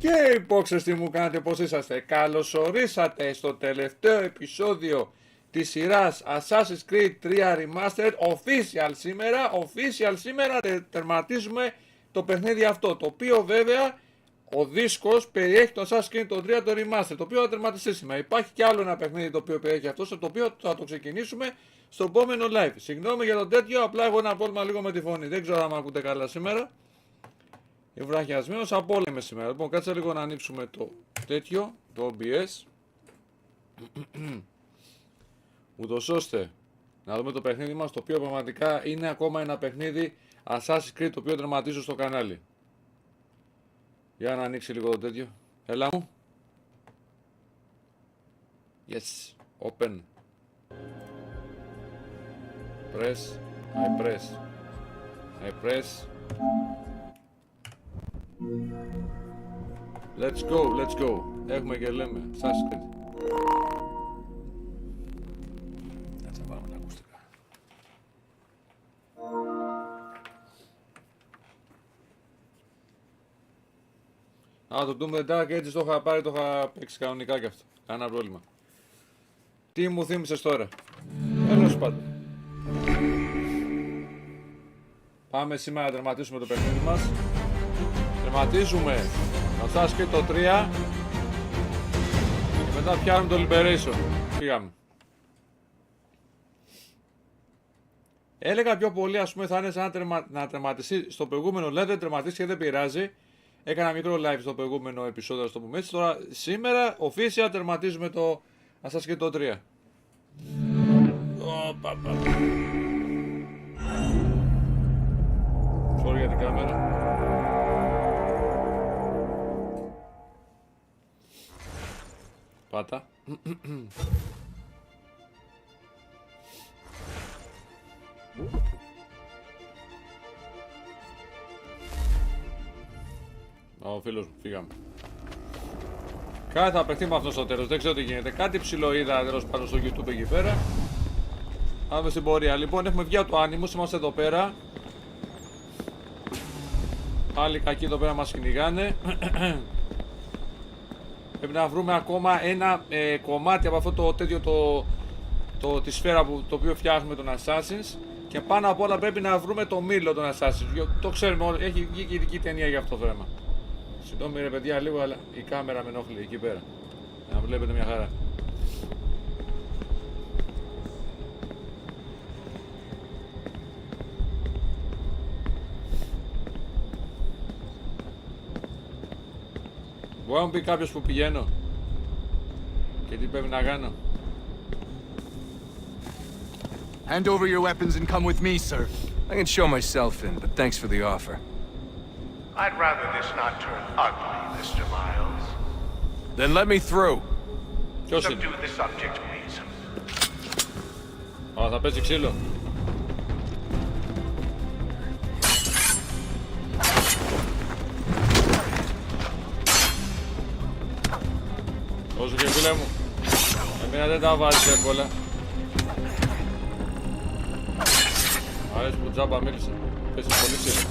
Gameboxers, τι μου κάνετε, πώς είσαστε? Καλωσορίσατε στο τελευταίο επεισόδιο της σειράς Assassin's Creed 3 Remastered. Official σήμερα τερματίζουμε το παιχνίδι αυτό, το οποίο βέβαια ο δίσκος περιέχει το Assassin's Creed το 3 το Remastered, το οποίο θα τερματιστεί σήμερα. Υπάρχει και άλλο ένα παιχνίδι το οποίο περιέχει αυτό, το οποίο θα το ξεκινήσουμε στο επόμενο live. Συγγνώμη για το τέτοιο, απλά έχω ένα πρόβλημα λίγο με τη φωνή. Δεν ξέρω αν με ακούτε καλά σήμερα. Ευραχιασμένος από όλα είμαι σήμερα. Λοιπόν, κάτσε λίγο να ανοίξουμε το τέτοιο, το OBS. Ούτως ώστε να δούμε το παιχνίδι μας, το οποίο πραγματικά είναι ακόμα ένα παιχνίδι Assassin's Creed, το οποίο τερματίζω στο κανάλι. Για να ανοίξει λίγο το τέτοιο. Έλα μου. Yes. Open. Press. I press. Let's go. Έχουμε και λέμε. Assassin's Creed. Κάτσε να βάλουμε τα ακουστικά. Α, το Doom the Dark Ages το είχα πάρει, το είχα παίξει κανονικά και αυτό. Κανένα πρόβλημα. Τι μου θύμισες τώρα? Τέλος πάντων. Πάμε σήμερα να τερματίσουμε το παιχνίδι μας. Τερματίζουμε το Assassin's Creed το 3 και μετά πιάνουμε το Liberation. Πήγαμε. Έλεγα πιο πολύ, ας πούμε, θα είναι σαν να τερματιστεί στο προηγούμενο live, δεν τερματίσει και δεν πειράζει. Έκανα μικρό live στο προηγούμενο επεισόδιο, να το πούμε έτσι. Τώρα σήμερα official τερματίζουμε το Assassin's Creed το 3. Sorry για την κάμερα. Πάτα. Ο φίλος μου, φύγαμε. Κάτι θα παιχτεί με αυτό στο τέλος, δεν ξέρω τι γίνεται. Κάτι ψηλό είδα τέλος πάνω στο YouTube εκεί πέρα. Πάμε στην πορεία. Λοιπόν, έχουμε βγει από το Animus, είμαστε εδώ πέρα. Άλλοι κακοί εδώ πέρα μας κυνηγάνε. Πρέπει να βρούμε ακόμα ένα κομμάτι από αυτό το τέτοιο τη σφαίρα το οποίο φτιάχνουμε τον Assassins. Και πάνω απ' όλα πρέπει να βρούμε το μήλο των Assassins. Το ξέρουμε, έχει βγει και ειδική ταινία για αυτό το θέμα. Συγγνώμη ρε παιδιά λίγο, αλλά η κάμερα με ενοχλεί εκεί πέρα. Να βλέπετε μια χαρά. Μπορεί να μου πει κάποιος που πηγαίνω και τι πρέπει να κάνω. Hand over your weapons and come with me, sir. I can show myself in, but thanks for the offer. I'd rather this not turn ugly, Mr. Miles. Then let me through. Subdue the subject, please. Θα πέσει ξύλο. Όσο και φίλε μου, εμένα δεν τα βάζεις εύκολα. Μ' αρέσει που τζάμπα μίλησε. Πέσει πολύ ξύλο.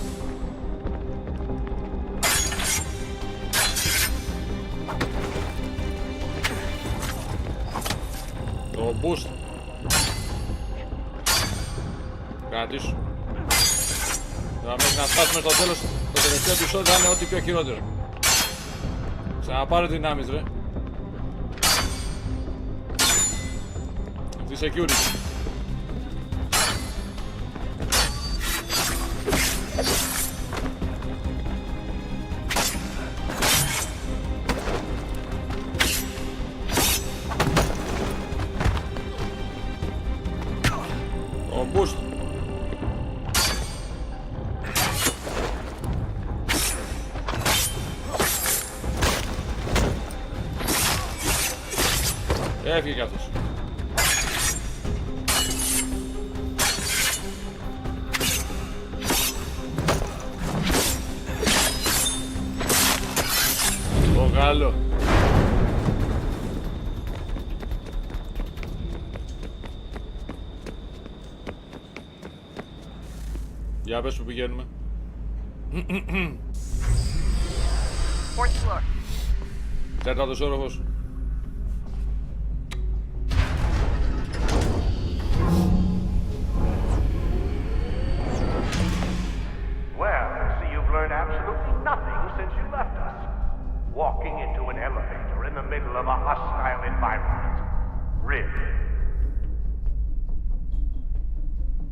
Το boost. Κρατήσου. Τώρα μέχρι να φτάσουμε στο τέλος, το τελευταίο επεισόδιο θα είναι ό,τι πιο χειρότερο. Ξαναπάρε δυνάμεις ρε. Τη security. Ο boost. Έφυγε κι αυτός. Το Γάλλο. Για πες που πηγαίνουμε. Fourth floor. Τέταρτος όροφος. Well, so you've learned absolutely nothing since you left us. Walking into an elevator in the middle of a hostile environment. Really?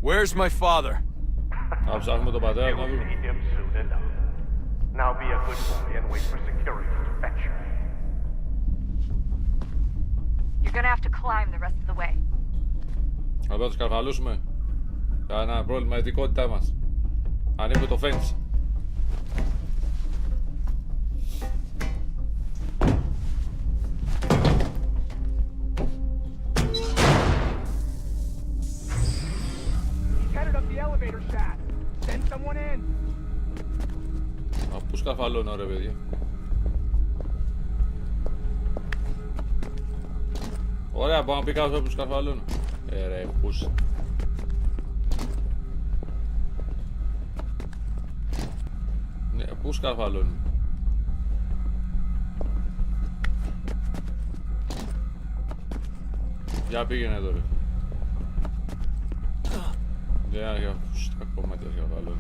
Where's my father? Θα ψάχνουμε τον πατέρα You να will βρούμε. see him soon enough. Now be a good boy and wait for security to fetch you. You're gonna have to climb the rest of the way. Θα πρέπει να τους καρφαλούσουμε. Κανένα πρόβλημα, ειδικότητά μας. Ανοίγουμε το fence. Headed up the elevator shaft. Send someone in. Πού σκαρφαλώνω ρε παιδιά. Ωραία, πάω να πει κάποιος που σκαρφαλώνω. Ρε, πούς. Ναι, πού σκαρφαλώνω. Για πήγαινε εδώ ρε. Για στα κομμάτια σκαρφαλώνω.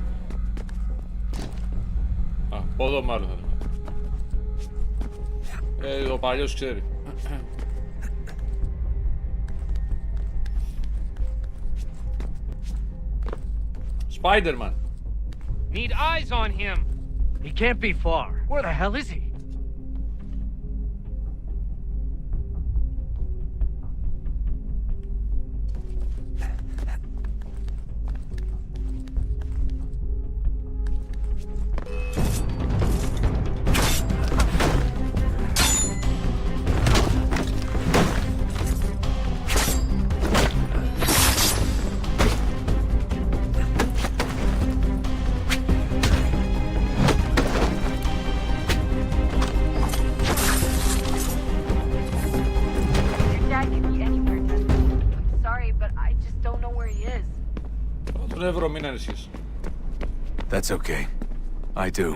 Α, από εδώ μάλλον θα είναι. Ο παλιός ξέρει. Spider-Man. Need eyes on him. He can't be far. Where the hell is he? Your dad could be anywhere, Dusty. I'm sorry, but I just don't know where he is. Τον ευρώ, μην ανησυχείς. That's okay. I do.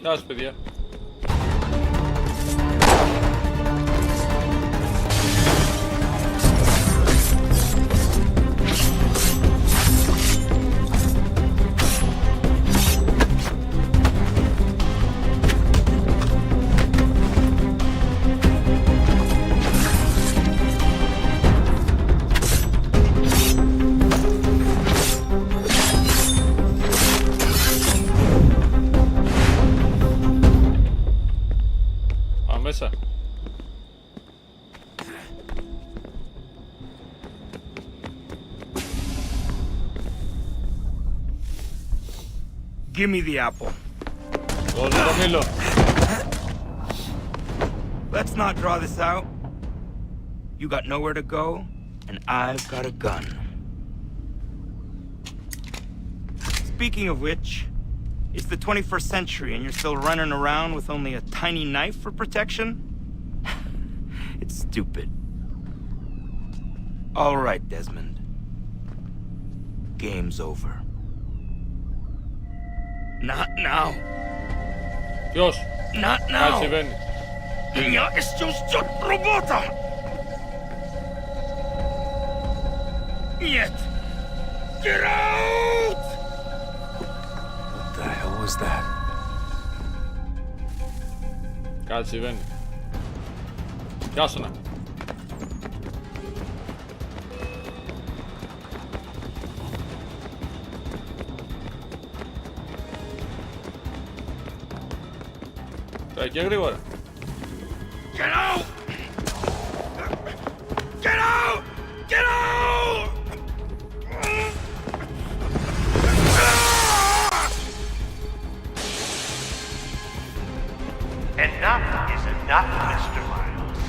Γεια σας παιδιά. Μέσα. Give me the apple. Δώσε το μήλο. Let's not draw this out. You got nowhere to go, and I've got a gun. Speaking of which, it's the 21st century and you're still running around with only a tiny knife for protection? It's stupid. All right, Desmond. Game's over. Not now. Ποιος? Not Κάτι now. συμβαίνει. Я еще ждет работа. Нет. Get out! What the hell was that? Κάτι συμβαίνει. Γεια σου να. Τώρα και γρήγορα. Get out! Get out! Get out! Enough is enough, Mr. Miles.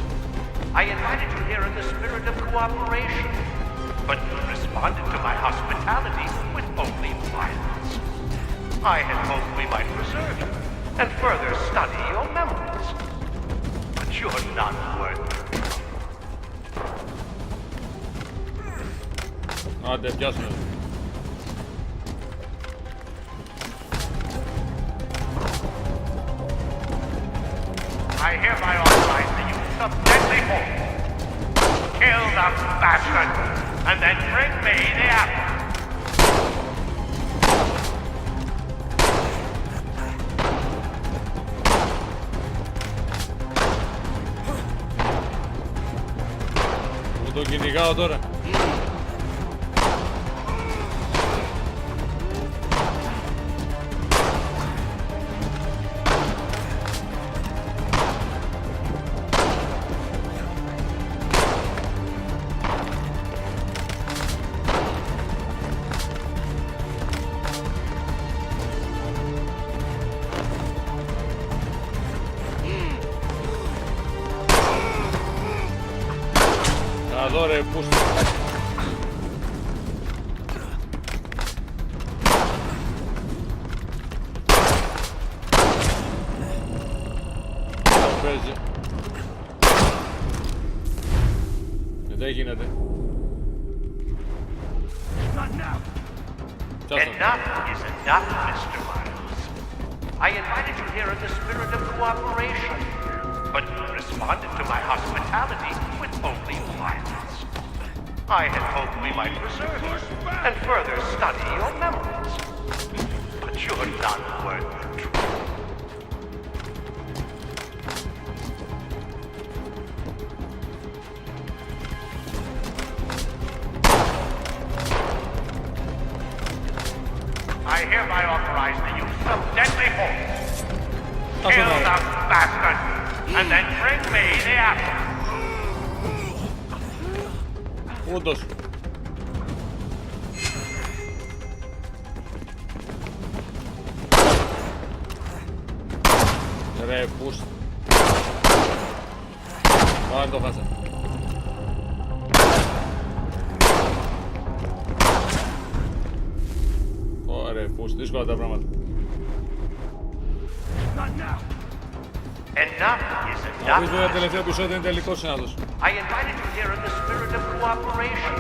I invited you here in the spirit of cooperation, but you responded to my hospitality with only violence. I had hoped we might preserve you and further study your memories. But you're not worth it. Άντε, πιάσουμε. I hereby authorize the use of deadly force. Kill the bastard, and then bring me the apple. Μου τον κυνηγάω τώρα. Εδώ ρε, πούστη. Παίζει. Δεν γίνεται. Enough is enough, Mr. Miles. I invited you here in the spirit of cooperation, but you responded to my hospitality with only violence. I had hoped we might preserve you and further study your memories. But you're not worth the truth. I hereby authorize the use of deadly force. Kill the bastard, and then bring me the apple. Όντως. Ρε, πούστη. Πάλι το χάσα. Ωραία, πούστη, δύσκολα τα πράγματα. Enough is Να πεις βέβαια enough. τελευταίο επεισόδιο είναι τελικός συνάδελφος. I invited you here in the spirit of cooperation,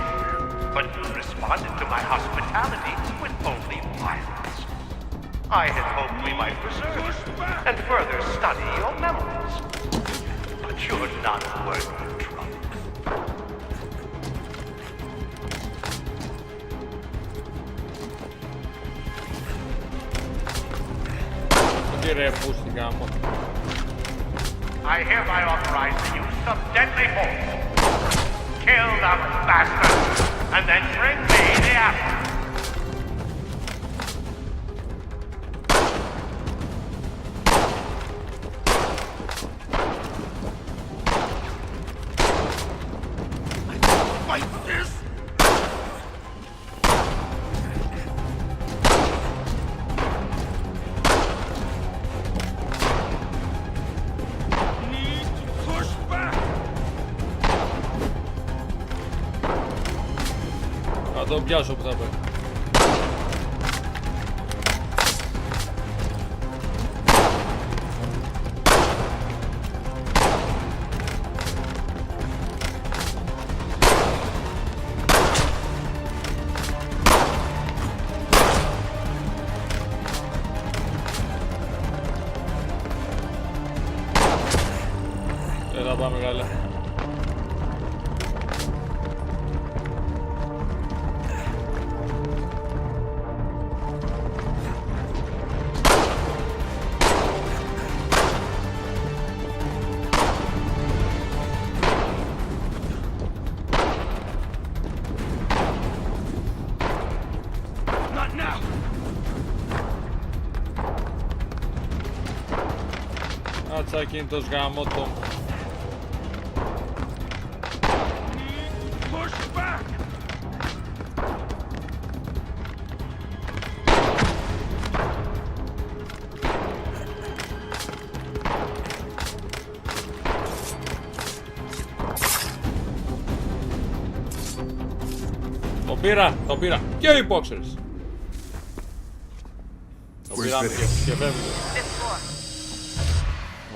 but you responded to my hospitality with only violence. I had hoped we might preserve and further study your memories. But you're not worth the trouble. I hereby authorize the use of deadly force. Kill the bastard, and then bring me the apple. Θα τον πιάσω που θα πάει. Έλα πάμε καλά. Ατσακίνητος γαμότο. Το πήρα και οι boxers. Το πήραμε και φεύγουμε.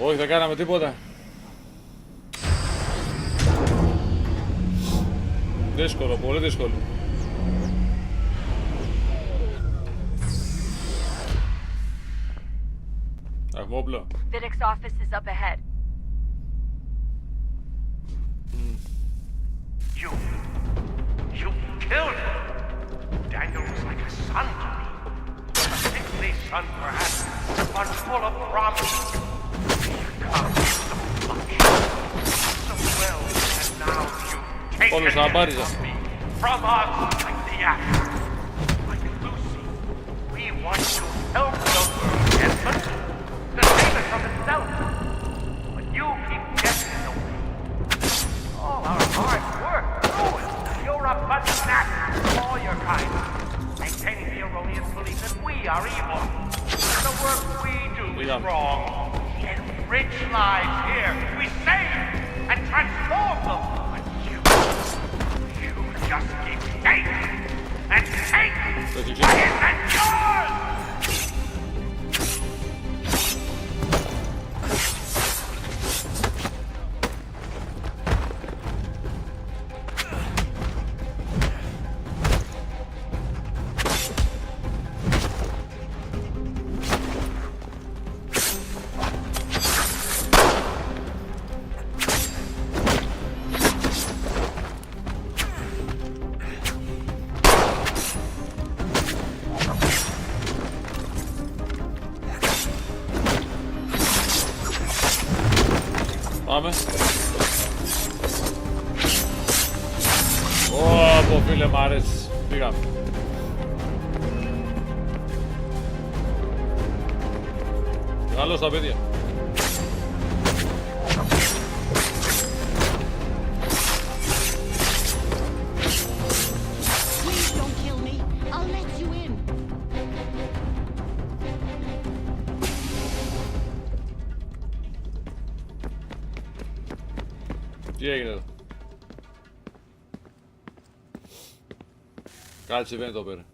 Όχι, δεν κάναμε τίποτα. Δύσκολο, πολύ δύσκολο. Έχουμε όπλο. Vidic's office is up ahead. You killed him. Daniel was like a son to me. A sickly son, perhaps, but full of promise. So well, and now you've taken it from me, from us, like the axe. Like Lucy, we want to help the world, Edmund, to save it from itself. But you keep getting in the way. All our hard work ruined. You're a butt-snap of all your kind, maintaining the erroneous belief that we are evil. The work we do is wrong. We enrich lives here. We save and transform them. But you just keep taking and taking what isn't yours! Πάμε. Πω φίλε μ' αρέσει. Πήγαμε. Καλώς τα παιδιά. Please don't kill me. I'll let you in. Τι έγινε εδώ? Κάτι συμβαίνει εδώ πέρα.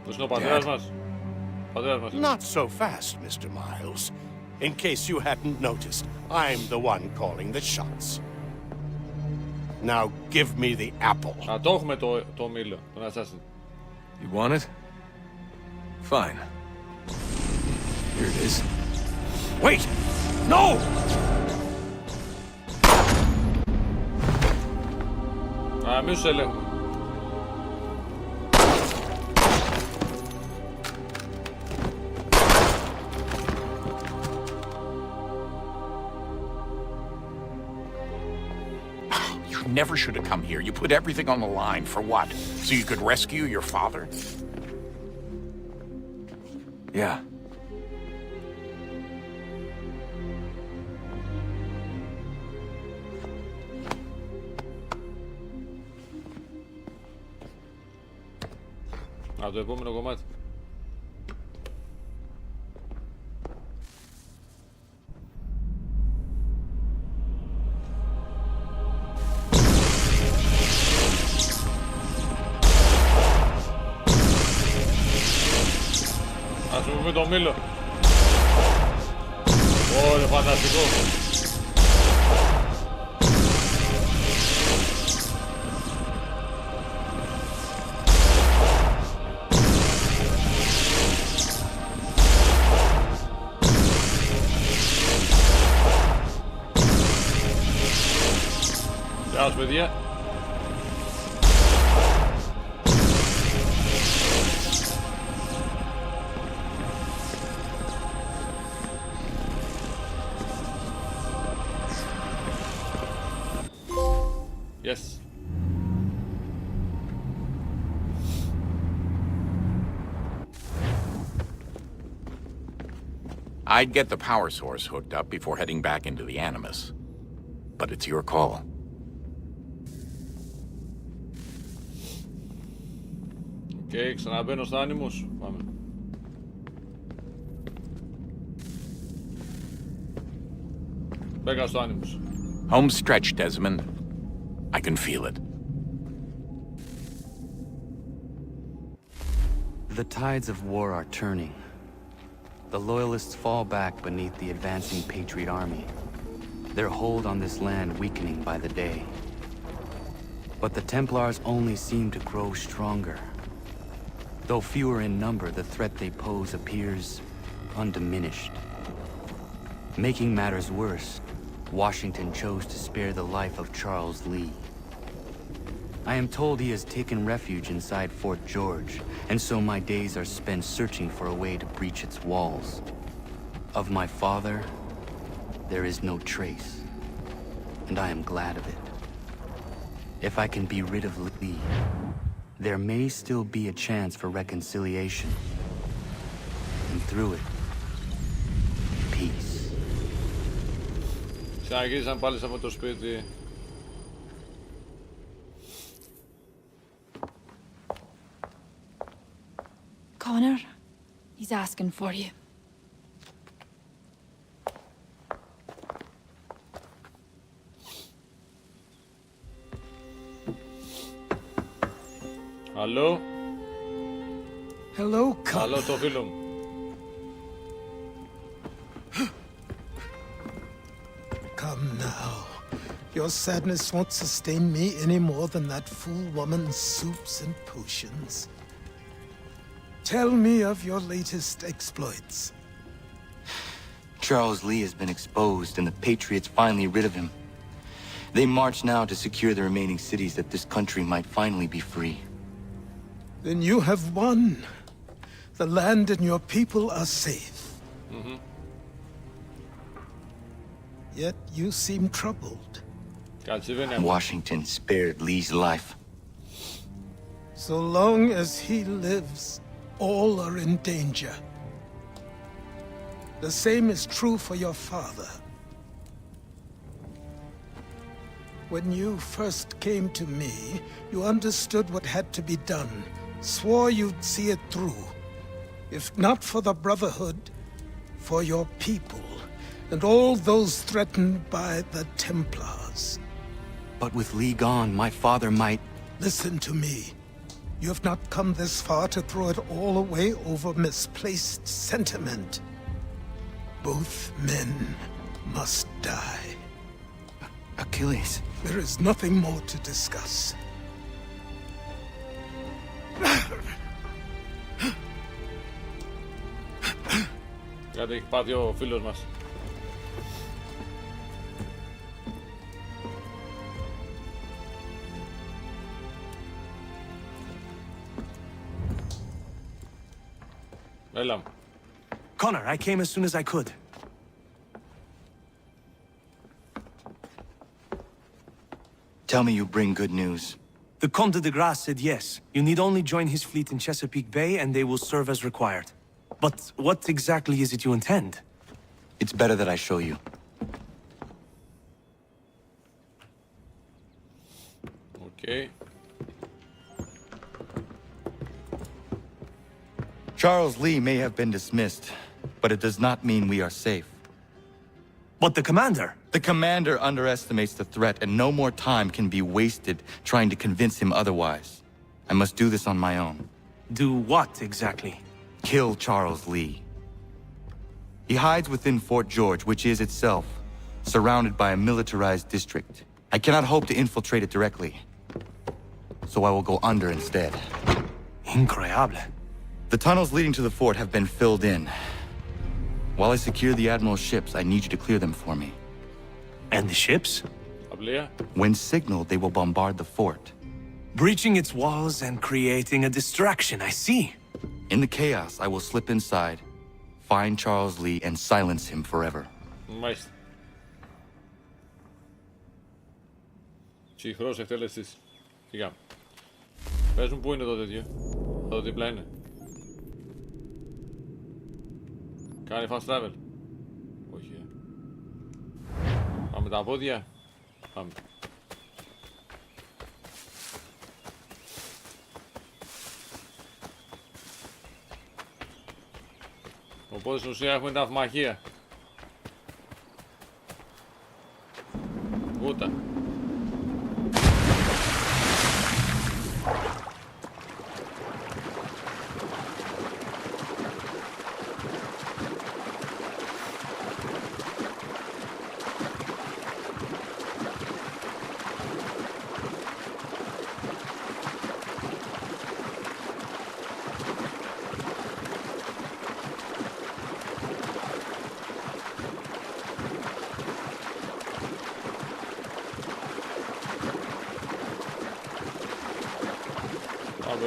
Πώς είναι ο πατέρας μας? Πατέρας μας. Not so fast, Mr. Miles. In case you hadn't noticed, I'm the one calling the shots. Now give me the apple. Α, το έχουμε το μήλο, τον Assassin. You want it? Fine. Here it is. Wait! No! Α, μη σου ελέγχω. You never should have come here. You put everything on the line. For what? So you could rescue your father? Yeah. Α, το επόμενο κομμάτι. Ας πούμε το μήλο. Ωρε, φανταστικό. Γεια σας, παιδιά. Yes. I'd get the power source hooked up before heading back into the Animus. But it's your call. Και ξαναμπαίνω στο Animus. Πάμε. Μπήκα στο Animus. Home stretch, Desmond. I can feel it. The tides of war are turning. The Loyalists fall back beneath the advancing Patriot army, their hold on this land weakening by the day. But the Templars only seem to grow stronger. Though fewer in number, the threat they pose appears undiminished. Making matters worse, Washington chose to spare the life of Charles Lee. I am told he has taken refuge inside Fort George, and so my days are spent searching for a way to breach its walls. Of my father, there is no trace, and I am glad of it. If I can be rid of Lee, there may still be a chance for reconciliation. And through it, peace. Ξαναγύρισαν πάλι σε αυτό το σπίτι. Connor, he's asking for you. Αλλό. Hello, Connor. Αλλό το φίλο μου. Come now. Your sadness won't sustain me any more than that fool woman's soups and potions. Tell me of your latest exploits. Charles Lee has been exposed, and the Patriots finally rid of him. They march now to secure the remaining cities that this country might finally be free. Then you have won. The land and your people are safe. Yet you seem troubled. Washington spared Lee's life. So long as he lives, all are in danger. The same is true for your father. When you first came to me, you understood what had to be done, swore you'd see it through. If not for the Brotherhood, for your people, and all those threatened by the Templars. But with Lee gone, my father might... Listen to me. You have not come this far to throw it all away over misplaced sentiment. Both men must die. Achilles. There is nothing more to discuss. Κάτι έχει πάθει ο φίλος μας. Έλα μου. Connor, I came as soon as I could. Tell me you bring good news. The Comte de Grasse said yes. You need only join his fleet in Chesapeake Bay and they will serve as required. But what exactly is it you intend? It's better that I show you. Okay. Charles Lee may have been dismissed, but it does not mean we are safe. But the commander? The commander underestimates the threat, and no more time can be wasted trying to convince him otherwise. I must do this on my own. Do what exactly? Kill Charles Lee. He hides within Fort George, which is itself surrounded by a militarized district. I cannot hope to infiltrate it directly, so I will go under instead. Incroyable. The tunnels leading to the fort have been filled in. While I secure the Admiral's ships, I need you to clear them for me. And the ships? When signaled, they will bombard the fort. Breaching its walls and creating a distraction, I see. In the chaos, I will slip inside, find Charles Lee, and silence him forever. Μάλιστα. Ψυχρός εκτελεστής. Σιγά. Πες μου πού είναι το τέτοιο. Εδώ δίπλα είναι. Κάνει fast travel. Όχι. Πάμε τα πόδια. Πάμε. Οπότε στην ουσία έχουμε ταυμαχία. Βούτα.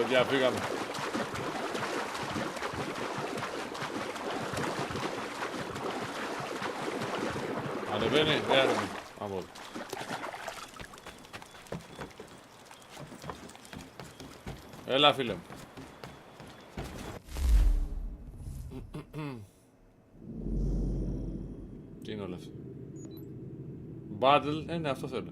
Παιδιά, φύγαμε. Ανεβαίνει, δεν ανεβαίνει. Από εδώ. Έλα, φίλε μου. Τι είναι όλα αυτά. Battle, ναι, αυτό θέλω.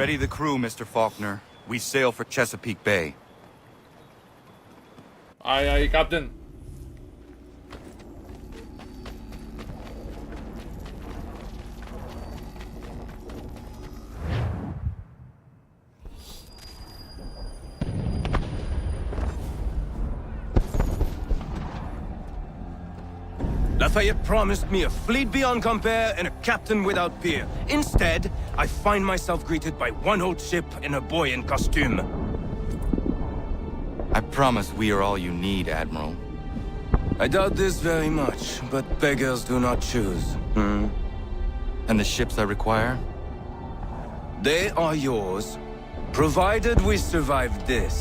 Ready the crew, Mr. Faulkner. We sail for Chesapeake Bay. Aye, aye, Captain. Lafayette promised me a fleet beyond compare and a captain without peer. Instead, I find myself greeted by one old ship and a boy in costume. I promise we are all you need, Admiral. I doubt this very much, but beggars do not choose. And the ships I require? They are yours, provided we survive this.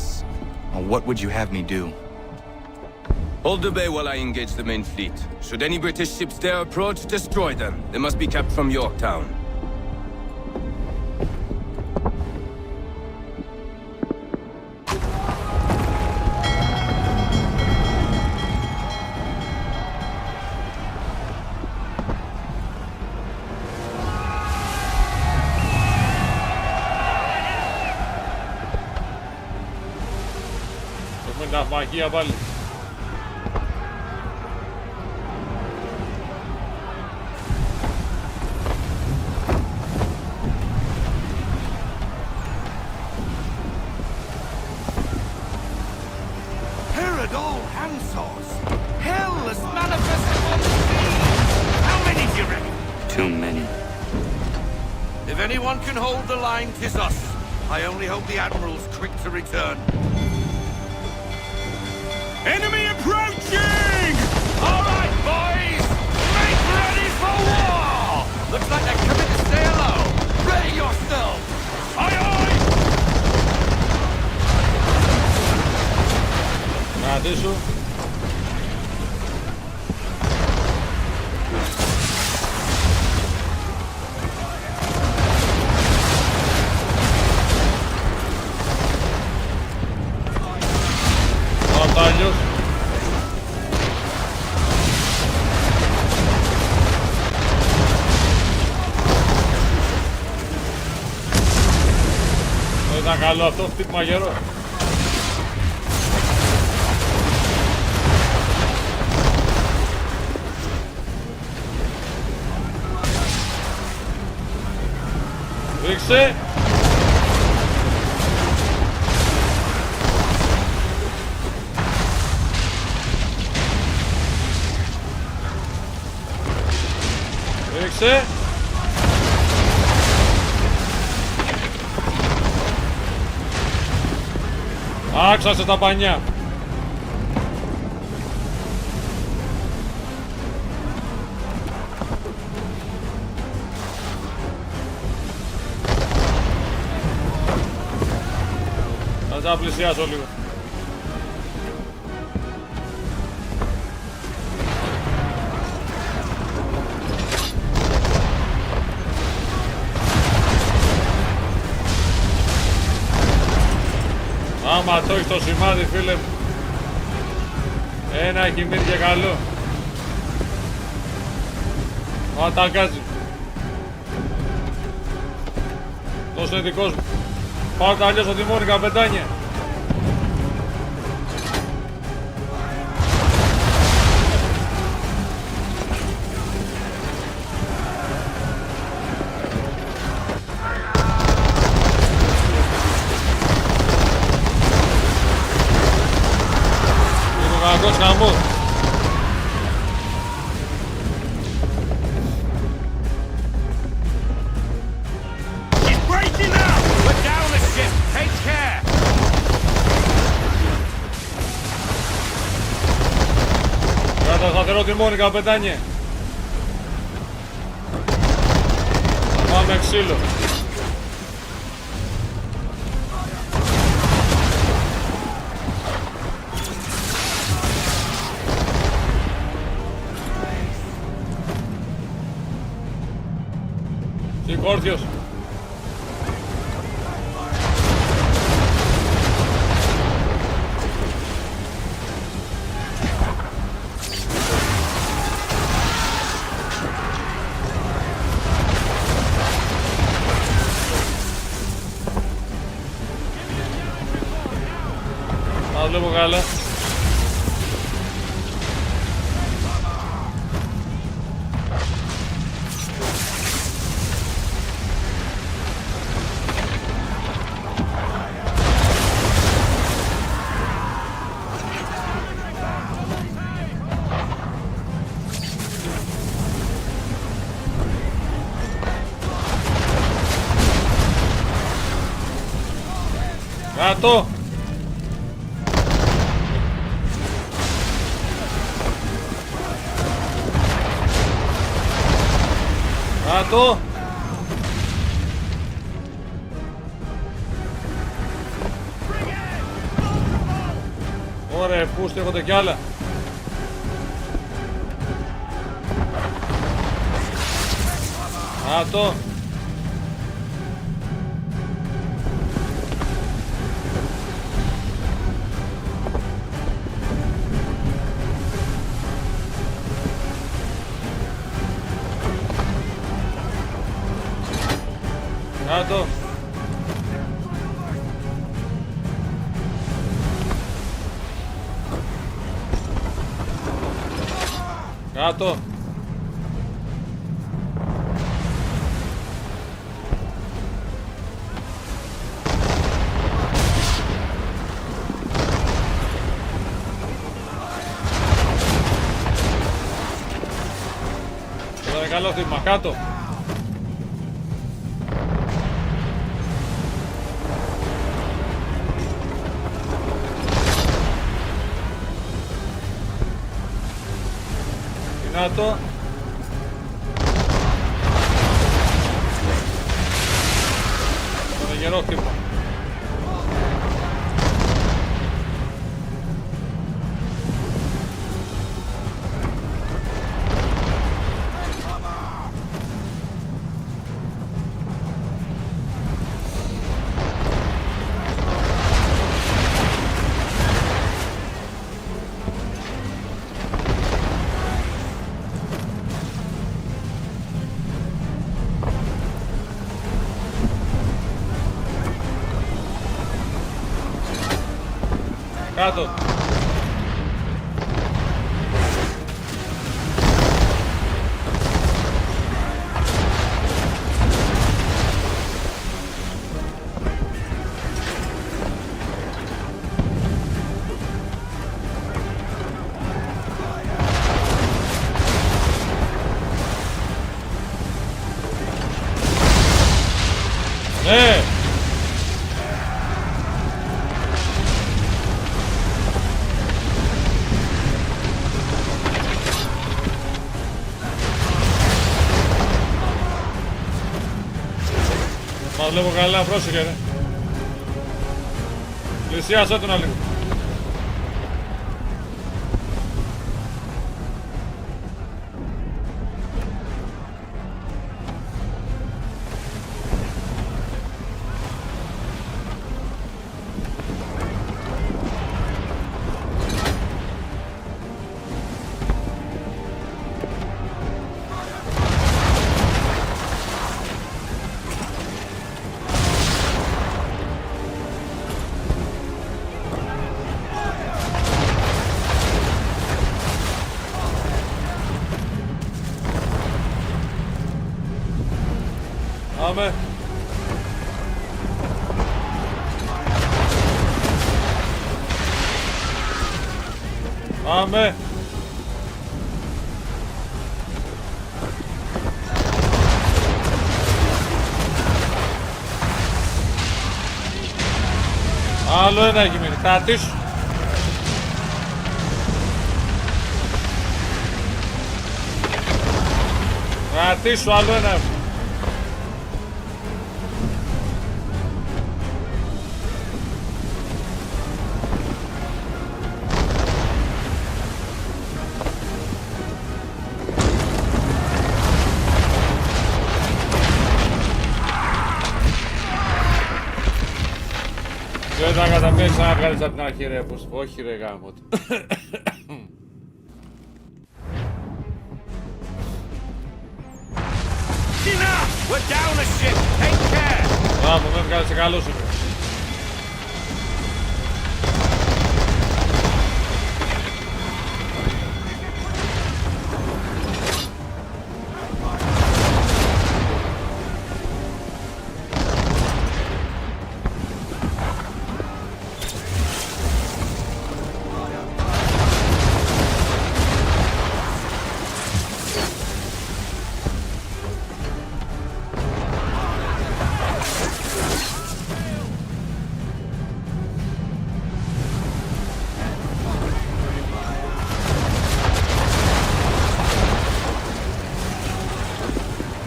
What would you have me do? Hold the bay while I engage the main fleet. Should any British ships dare approach, destroy them. They must be kept from Yorktown. Έχουμε ναυμαγία πάλι. If anyone can hold the line, 'tis us. I only hope the Admiral's quick to return. Enemy approaching! All right, boys! Make ready for war! Looks like they're coming to say hello. Ready yourselves! Aye, aye! Κράτη σου. Άλλος. Δεν ήταν καλό αυτό, χτύπημα γερό. Ρίξε. Ρίξε. Άξασε τα πανιά. Θα τα πλησιάσω λίγο. Άμα το έχει το σημάδι, φίλε μου, ένα χειμύρι και καλό. Μα τα κάτσει. Τόσο είναι δικός μου. Πάω τα αλλιώς στο τιμόνι, καπετάνια. Κακός χαμός. Κράτα σταθερό τιμόνι, καπετάνιε. Πάμε ξύλο. Όρθιος. Θα βλέπω καλά. Κάτω! Κάτω! Ωραία, πού στέχονται κι άλλα. Κάτω! Κάτω. Κάτω. Ήταν καλό χτύπημα. Κάτω. Κάτω. Τον γερό χτύπο. Κάτω. Ναι. Μα βλέπω καλά, πρόσεχε ρε. Πλησιάσα τον λίγο. Πάμε. Πάμε. Άλλο ένα έχει μείνει. Κρατήσου. Κρατήσου άλλο ένα. Δεν θα καταφέρεις να βγάλεις από την αρχή ρε, πως όχι ρε γάμο. Μπράβο, με βγάλεις σε καλό σου.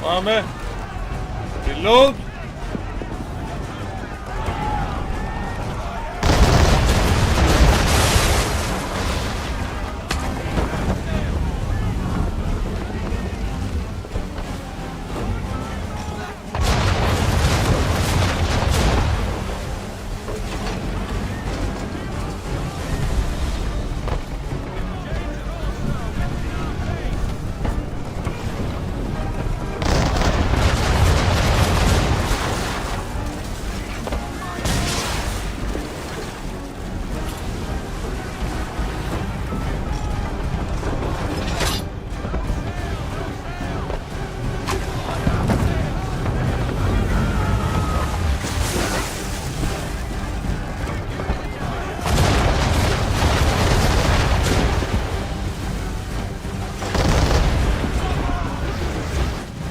Πάμε. Reload.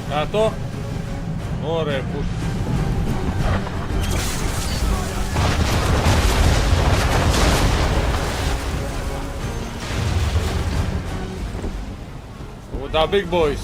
Κάτω. Ωραία που. Τα big boys.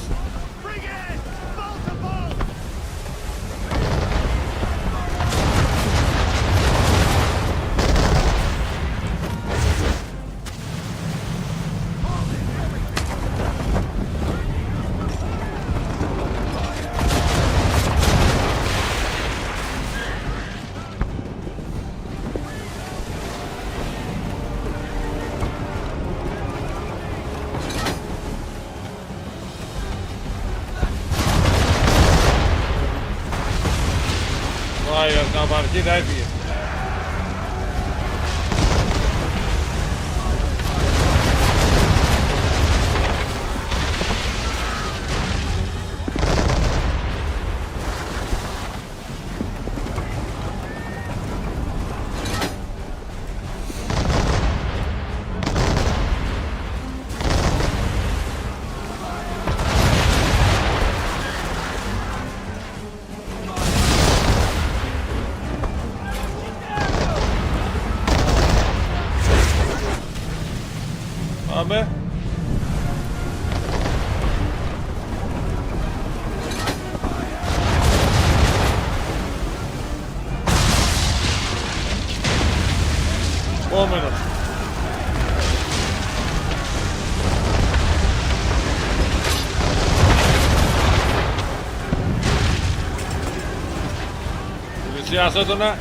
Να παρκίδα έφυγε. Πάμε. Επόμενος. Πλησιάσε το να.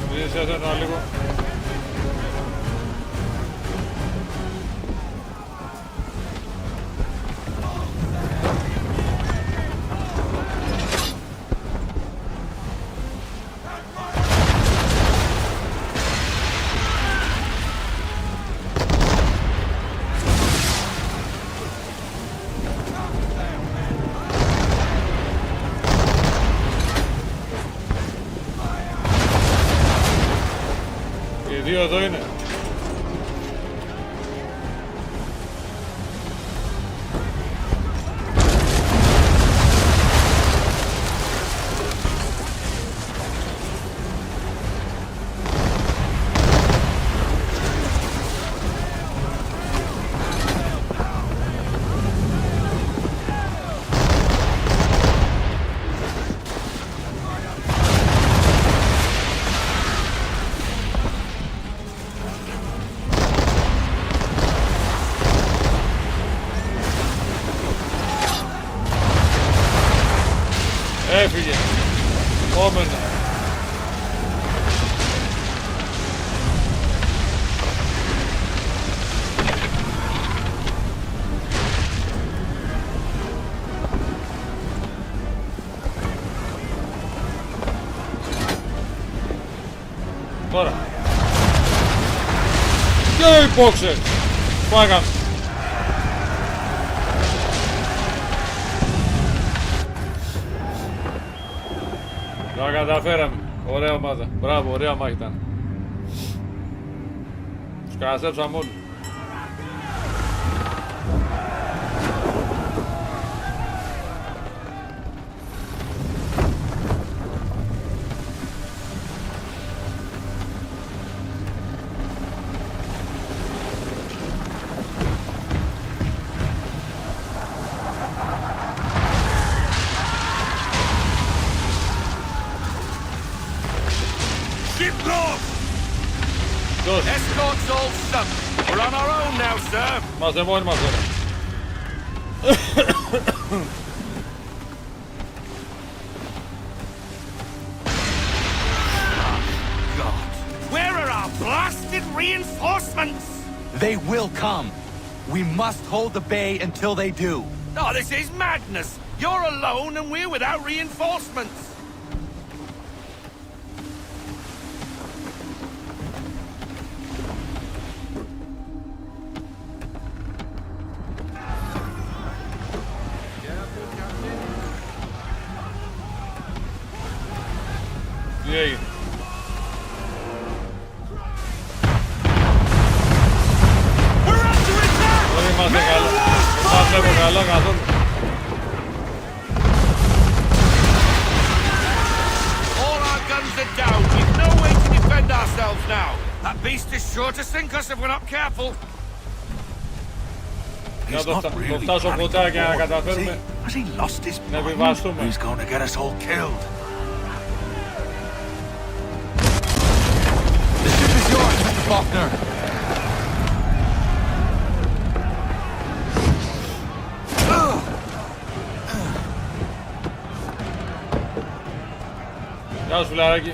Πλησιάσε το λίγο. Οι δύο εδώ είναι. Έφυγε. Επόμενο. Τώρα. Και υπόξε. Πάγαμε. Τα καταφέραμε. Ωραία ομάδα. Μπράβο, ωραία μάχη ήταν. Τους καταστρέψαμε όλοι. Escort's all sunk. We're on our own now, sir. Είμαστε μόνοι μας τώρα. God. Where are our blasted reinforcements? They will come. We must hold the bay until they do. Oh, this is madness. You're alone and we're without reinforcements. Τι έγινε. We're under attack! Δεν είμαστε καλά. ourselves now. That beast is sure to sink us if we're not careful. Να το φτάσω κοντά για να καταφέρουμε να επιβαστούμε. He's going to get us all killed. The ship is yours, Faulkner. Γεια σου φιλαράκι.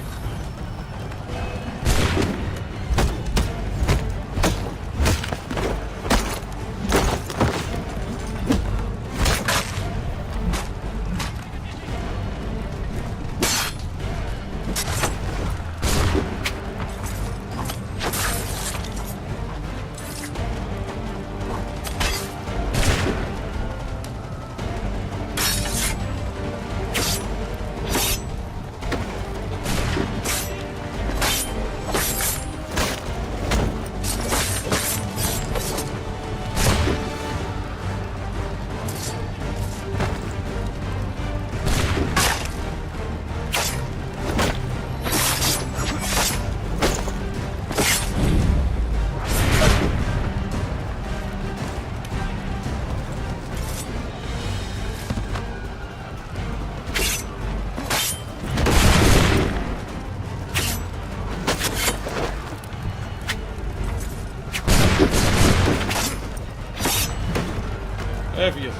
Έφυγες.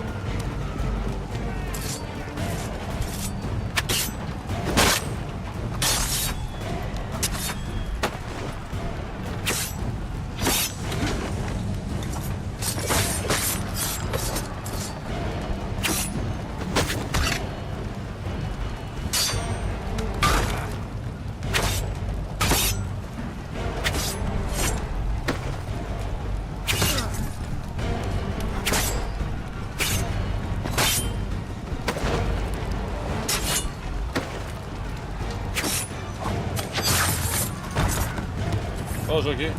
Όσο εκεί.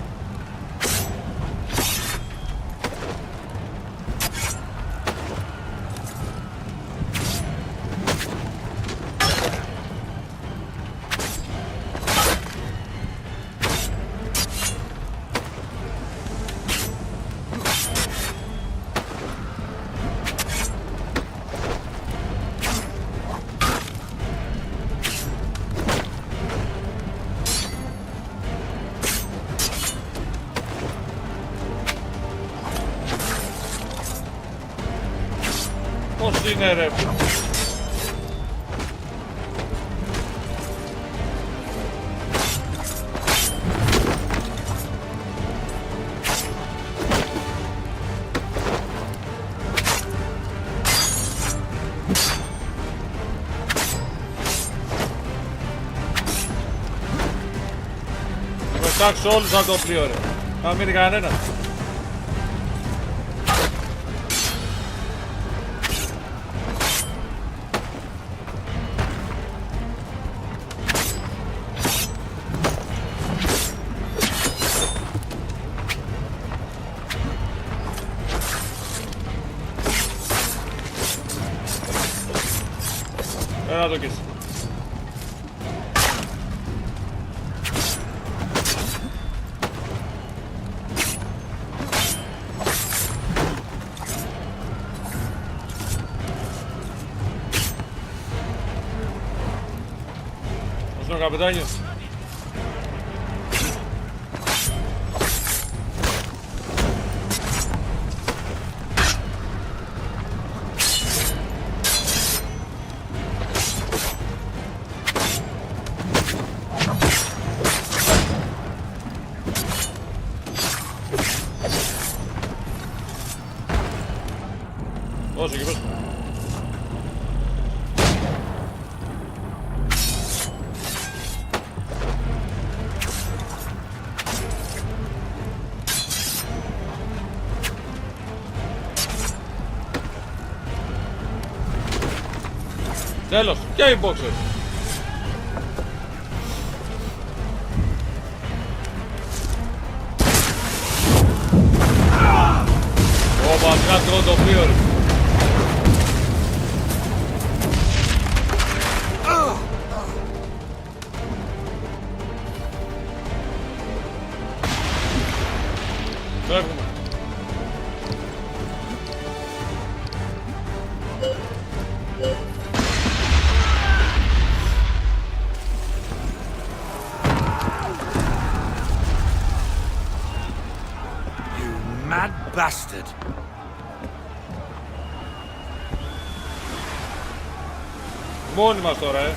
Πώς είναι ρε. Πετάξω όλους από το πλοίο ρε. Να μείνει κανένας. Έλα το κες. Πώς είναι ο καπετάνιος. Όσο και πώς. Τέλος, και οι boxers. Ωπα, κάτω το πλοίο ρε. Mad bastard! Μόνοι μας τώρα,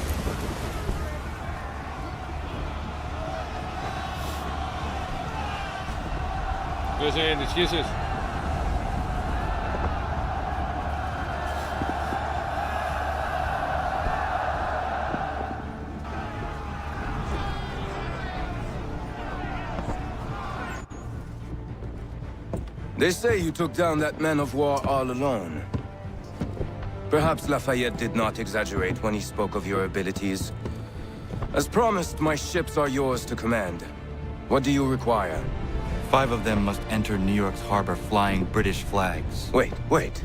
Ποιες είναι οι ενισχύσεις? They say you took down that man of war all alone. Perhaps Lafayette did not exaggerate when he spoke of your abilities. As promised, my ships are yours to command. What do you require? 5 of them must enter New York's harbor flying British flags. Wait.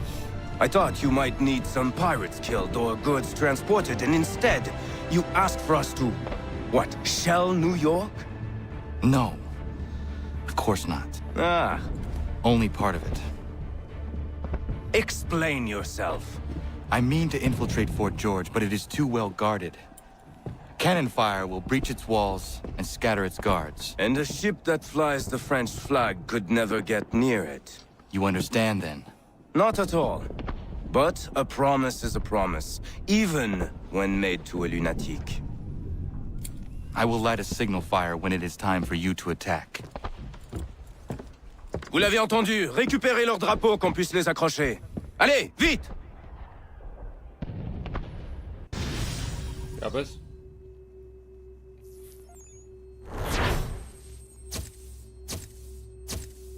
I thought you might need some pirates killed or goods transported, and instead, you asked for us to, what, shell New York? No. Of course not. Ah. Only part of it. Explain yourself. I mean to infiltrate Fort George, but it is too well guarded. Cannon fire will breach its walls and scatter its guards. And a ship that flies the French flag could never get near it. You understand, then? Not at all. But a promise is a promise, even when made to a lunatic. I will light a signal fire when it is time for you to attack. Vous l'avez entendu, récupérez leurs drapeaux qu'on puisse les accrocher. Allez, vite! Για πες.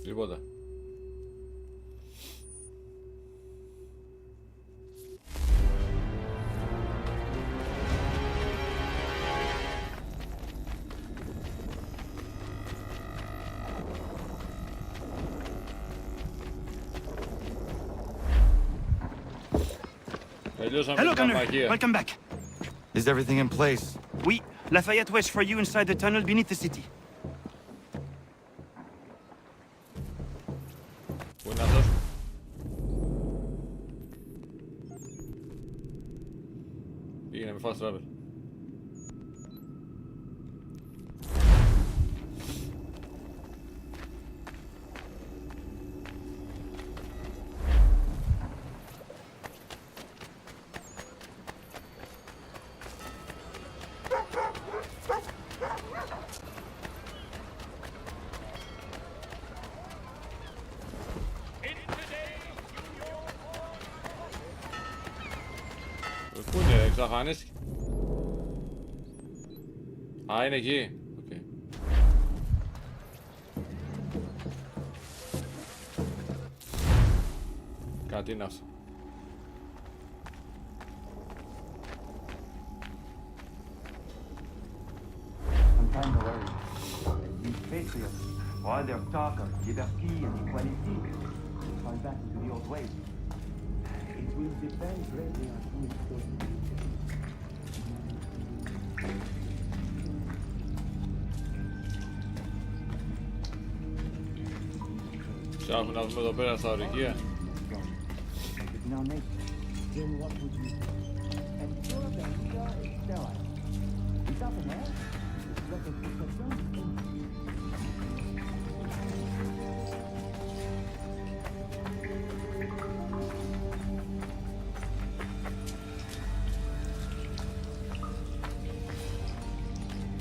Τίποτα. Hello, Gunner. Welcome back. Is everything in place? Oui. Lafayette waits for you inside the tunnel beneath the city. Πού είναι αυτός? Πήγαινε με fast travel. Πού είναι, εξαφανίστηκε. Α, είναι εκεί. Okay. Κάτι είναι αυτό. Sometimes I worry. These patriots, all their talk of liberty and equality, fall back into the old ways. It will depend greatly on who is talking. Ψάχνουμε να δούμε εδώ πέρα στα ορυχεία.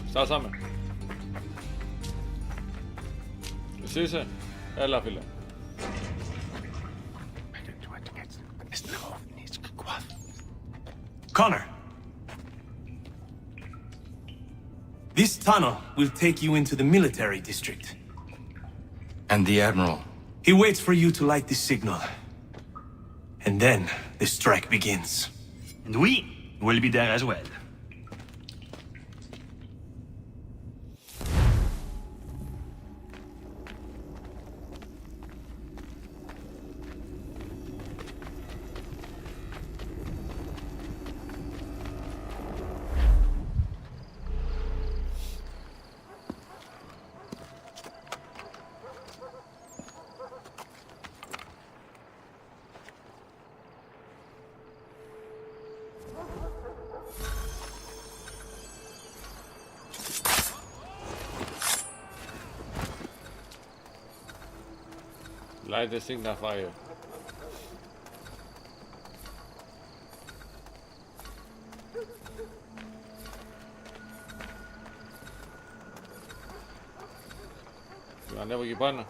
Φτάσαμε. Εσύ είσαι? Έλα φίλε. Connor. This tunnel will take you into the military district. And the Admiral? He waits for you to light the signal. And then the strike begins. And we will be there as well. Light the signal fire. Ανέβω εκεί πάνω.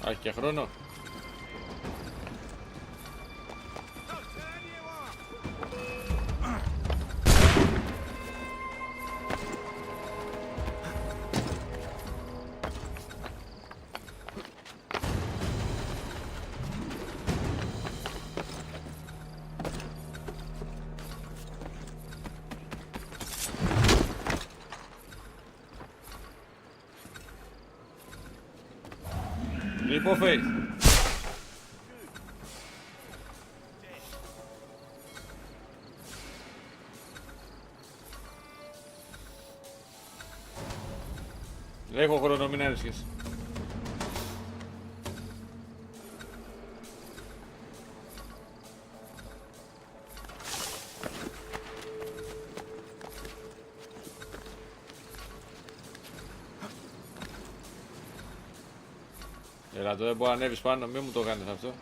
Έχει και χρόνο. Leap of faith. Έχω χρόνο, μην έρθεις. Έλα, το δεν μπορώ να ανέβεις πάνω, μην μου το κάνεις αυτό.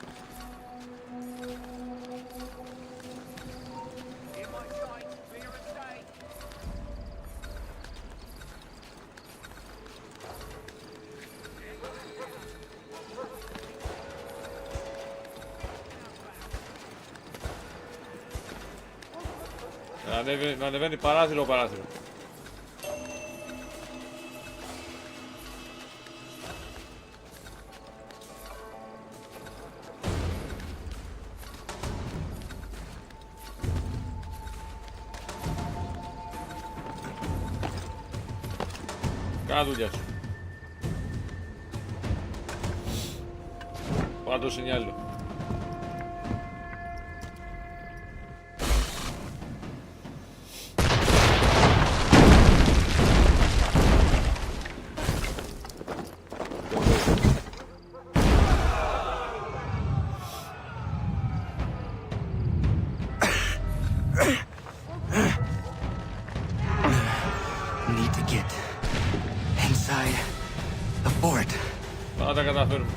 Να ανεβαίνει παράθυρο. Κάνα δουλειά σου. Πάω το σινιάλο. Θα τα καταφέρουμε.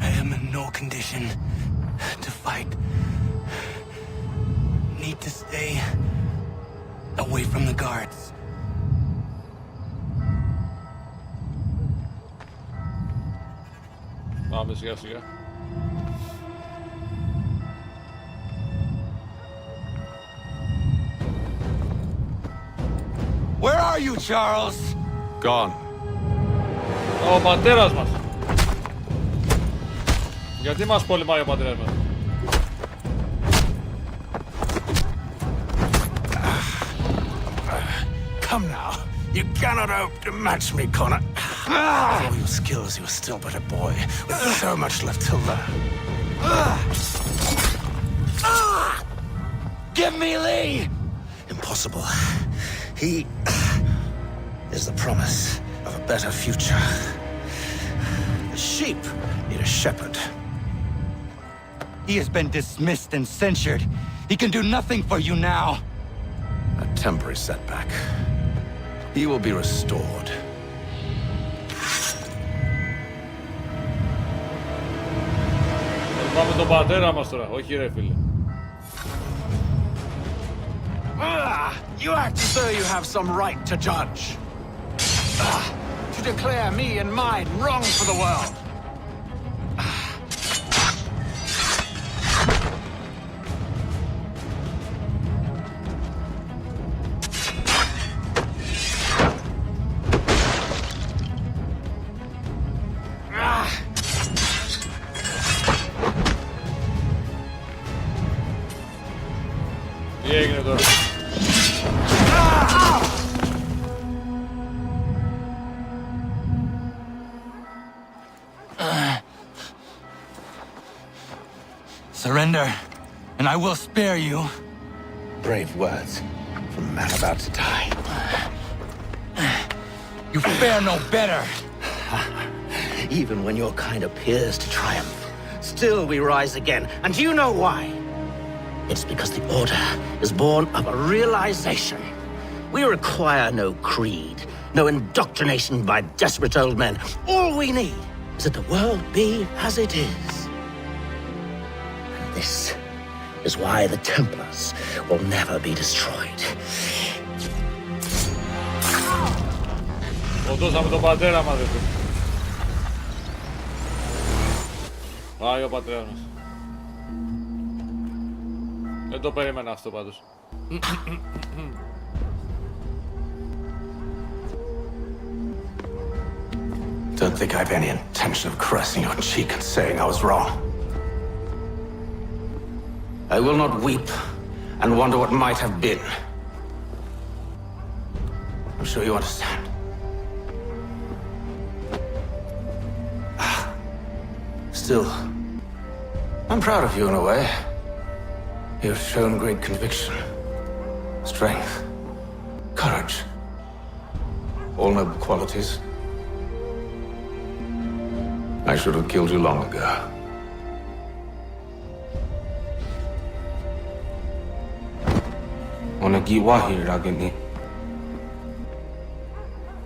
I am in no condition to fight. Need to stay away from the guards. Πάμε σιγά σιγά. Where are you, Charles? Gone. Ο πατέρας μας. Γιατί μας πολεμάει ο πατέρας μας? Come now. You cannot hope to match me, Connor. With all your skills, you are still but a boy, with so much left to learn. Give me Lee! Impossible. He is the promise of a better future. The sheep need a shepherd. He has been dismissed and censured. He can do nothing for you now. A temporary setback. He will be restored. Πάμε τον πατέρα μας τώρα, όχι ρε φίλε. You act as though you have some right to judge. To declare me and mine wrong for the world. έγινε τώρα. Surrender, and I will spare you. Brave words from a man about to die. You fare no better. Even when your kind appears to triumph, still we rise again. And do you know why? It's because the Order is born of a realization. We require no creed, no indoctrination by desperate old men. All we need is that the world be as it is. And this is why the Templars will never be destroyed. Σκοτώσαμε τον πατέρα μας, αδερφέ. Πάει ο πατέρας μας. Δεν το περίμενα αυτό πάντως. Don't think I have any intention of caressing your cheek and saying I was wrong. I will not weep and wonder what might have been. I'm sure you understand. Still, I'm proud of you in a way. You have shown great conviction, strength, courage. All noble qualities. I should have killed you long ago.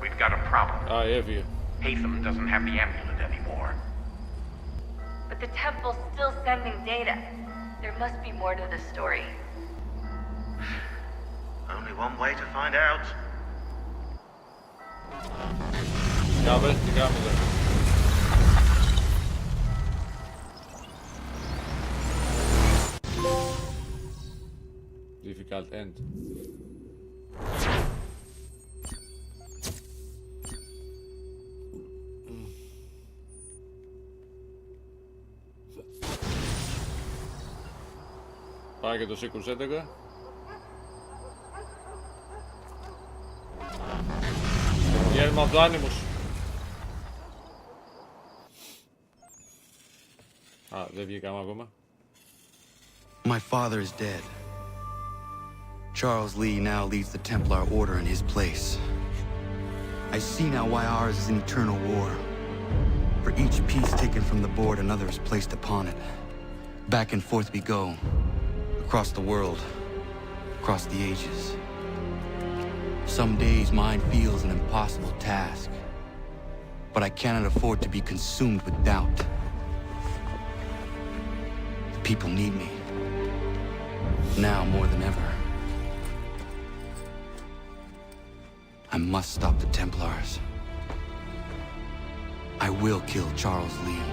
We've got a problem. Have you? Hatham doesn't have the amulet anymore. But the temple's still sending data. There must be more to this story. Only one way to find out. Ya ves, τι κάνουμε. Difficult end. Πάει και το Secret 11. Βγαίνουμε από το Animus. Α, δεν βγήκαμε ακόμα. My father is dead. Charles Lee now leads the Templar Order in his place. I see now why ours is an eternal war. For each piece taken from the board, another is placed upon it. Back and forth we go. Across the world. Across the ages. Some days mine feels an impossible task. But I cannot afford to be consumed with doubt. The people need me. Now more than ever. I must stop the Templars. I will kill Charles Lee.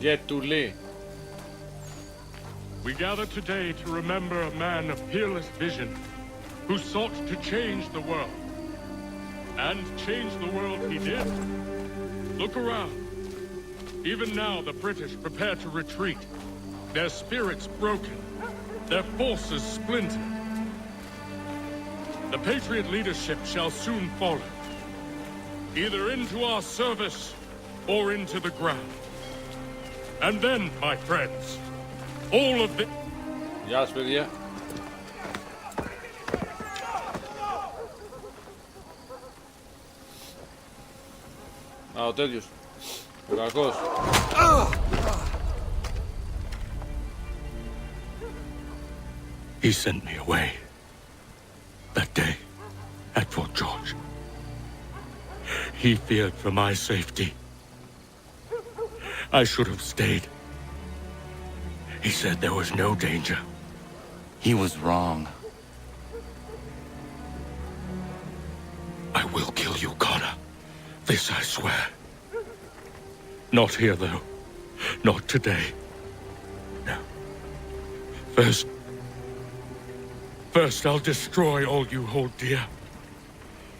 Get to Lee. We gather today to remember a man of peerless vision who sought to change the world. And change the world he did. Look around. Even now the British prepare to retreat. Their spirits broken. Their forces splintered. The Patriot leadership shall soon follow. Either into our service or into the ground. And then, my friends, all of the... Γεια σας, παιδιά. Α, ο τέτοιος. Ο κακός. He sent me away. That day, at Fort George. He feared for my safety. I should have stayed. He said there was no danger. He was wrong. I will kill you, Connor. This I swear. Not here, though. Not today. No. First, I'll destroy all you hold dear.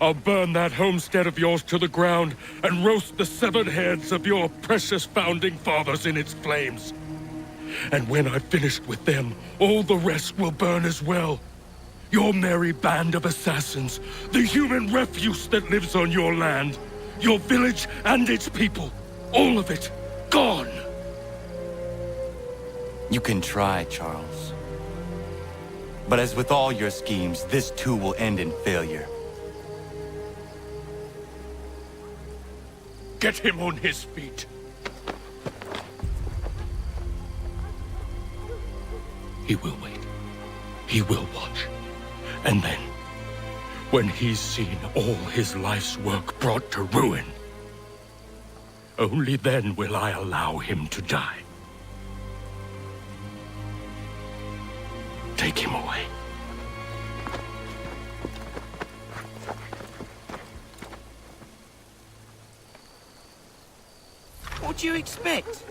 I'll burn that homestead of yours to the ground and roast the severed heads of your precious founding fathers in its flames. And when I've finished with them, all the rest will burn as well. Your merry band of assassins, the human refuse that lives on your land, your village and its people, all of it, gone. You can try, Charles. But as with all your schemes, this too will end in failure. Get him on his feet. He will wait. He will watch. And then, when he's seen all his life's work brought to ruin, only then will I allow him to die. Take him away. What do you expect?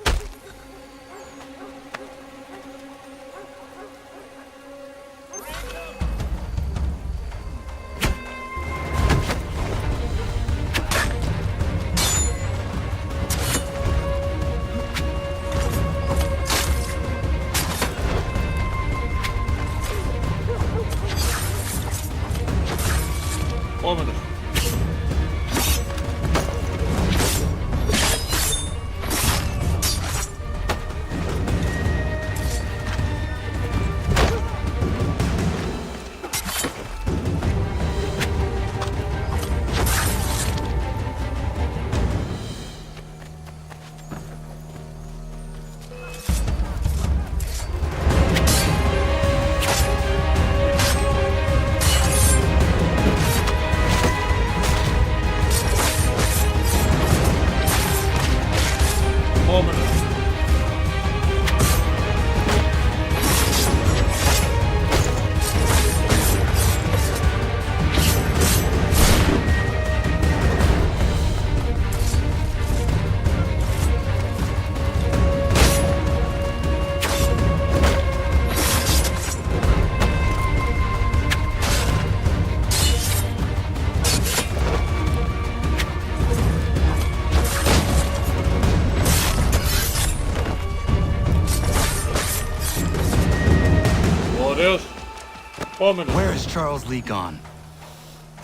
Vámonos. Where is Charles Lee gone?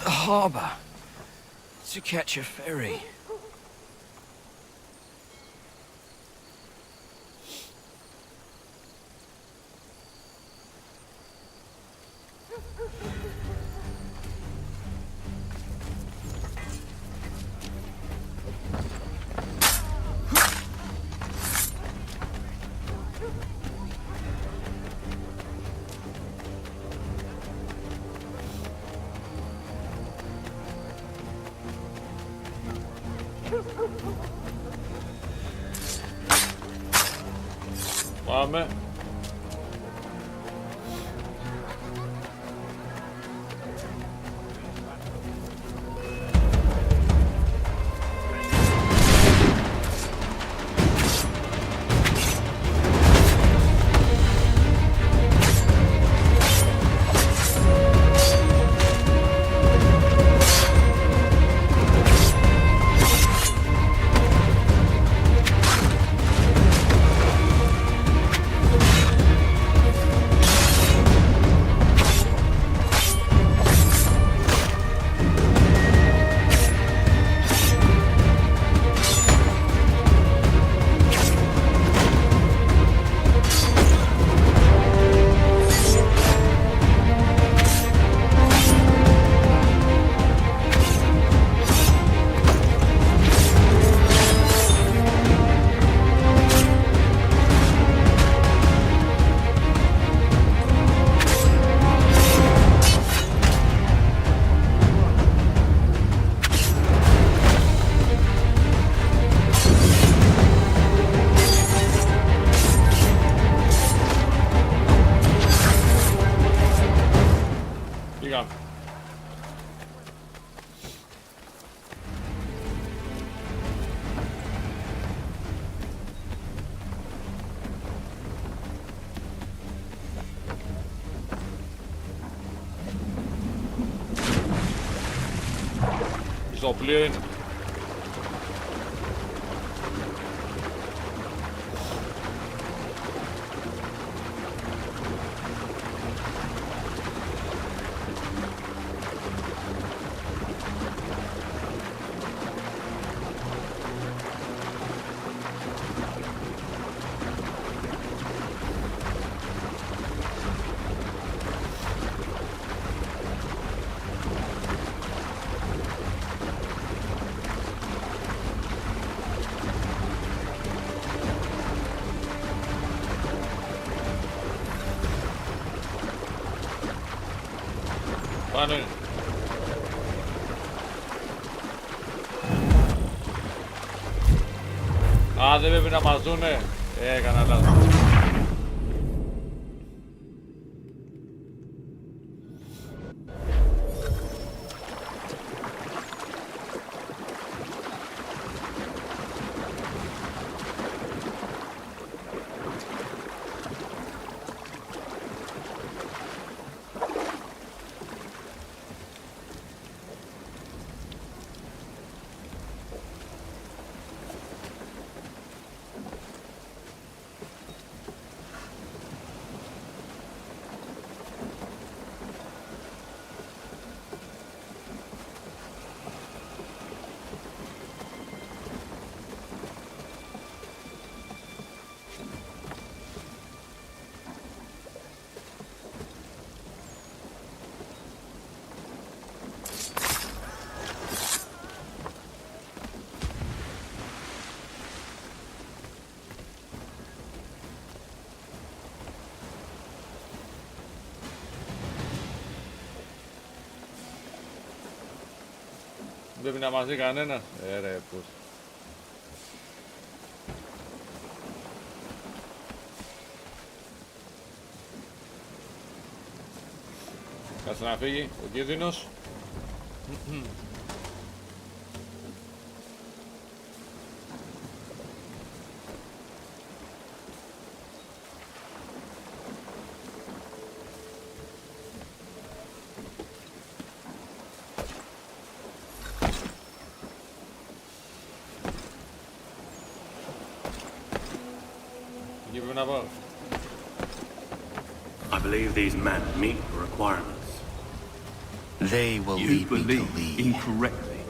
The harbor. To catch a ferry. Πάμε. Στο πλοίο είναι. Πάνω είναι. Α, δεν πρέπει να μας δούνε. Έκανα λάθος. Δεν πρέπει να μας δει κανένας. Ρε, πώς. Κάτσε να φύγει ο κίνδυνος. I believe these men meet the requirements. They will You lead me to believe lead. incorrectly.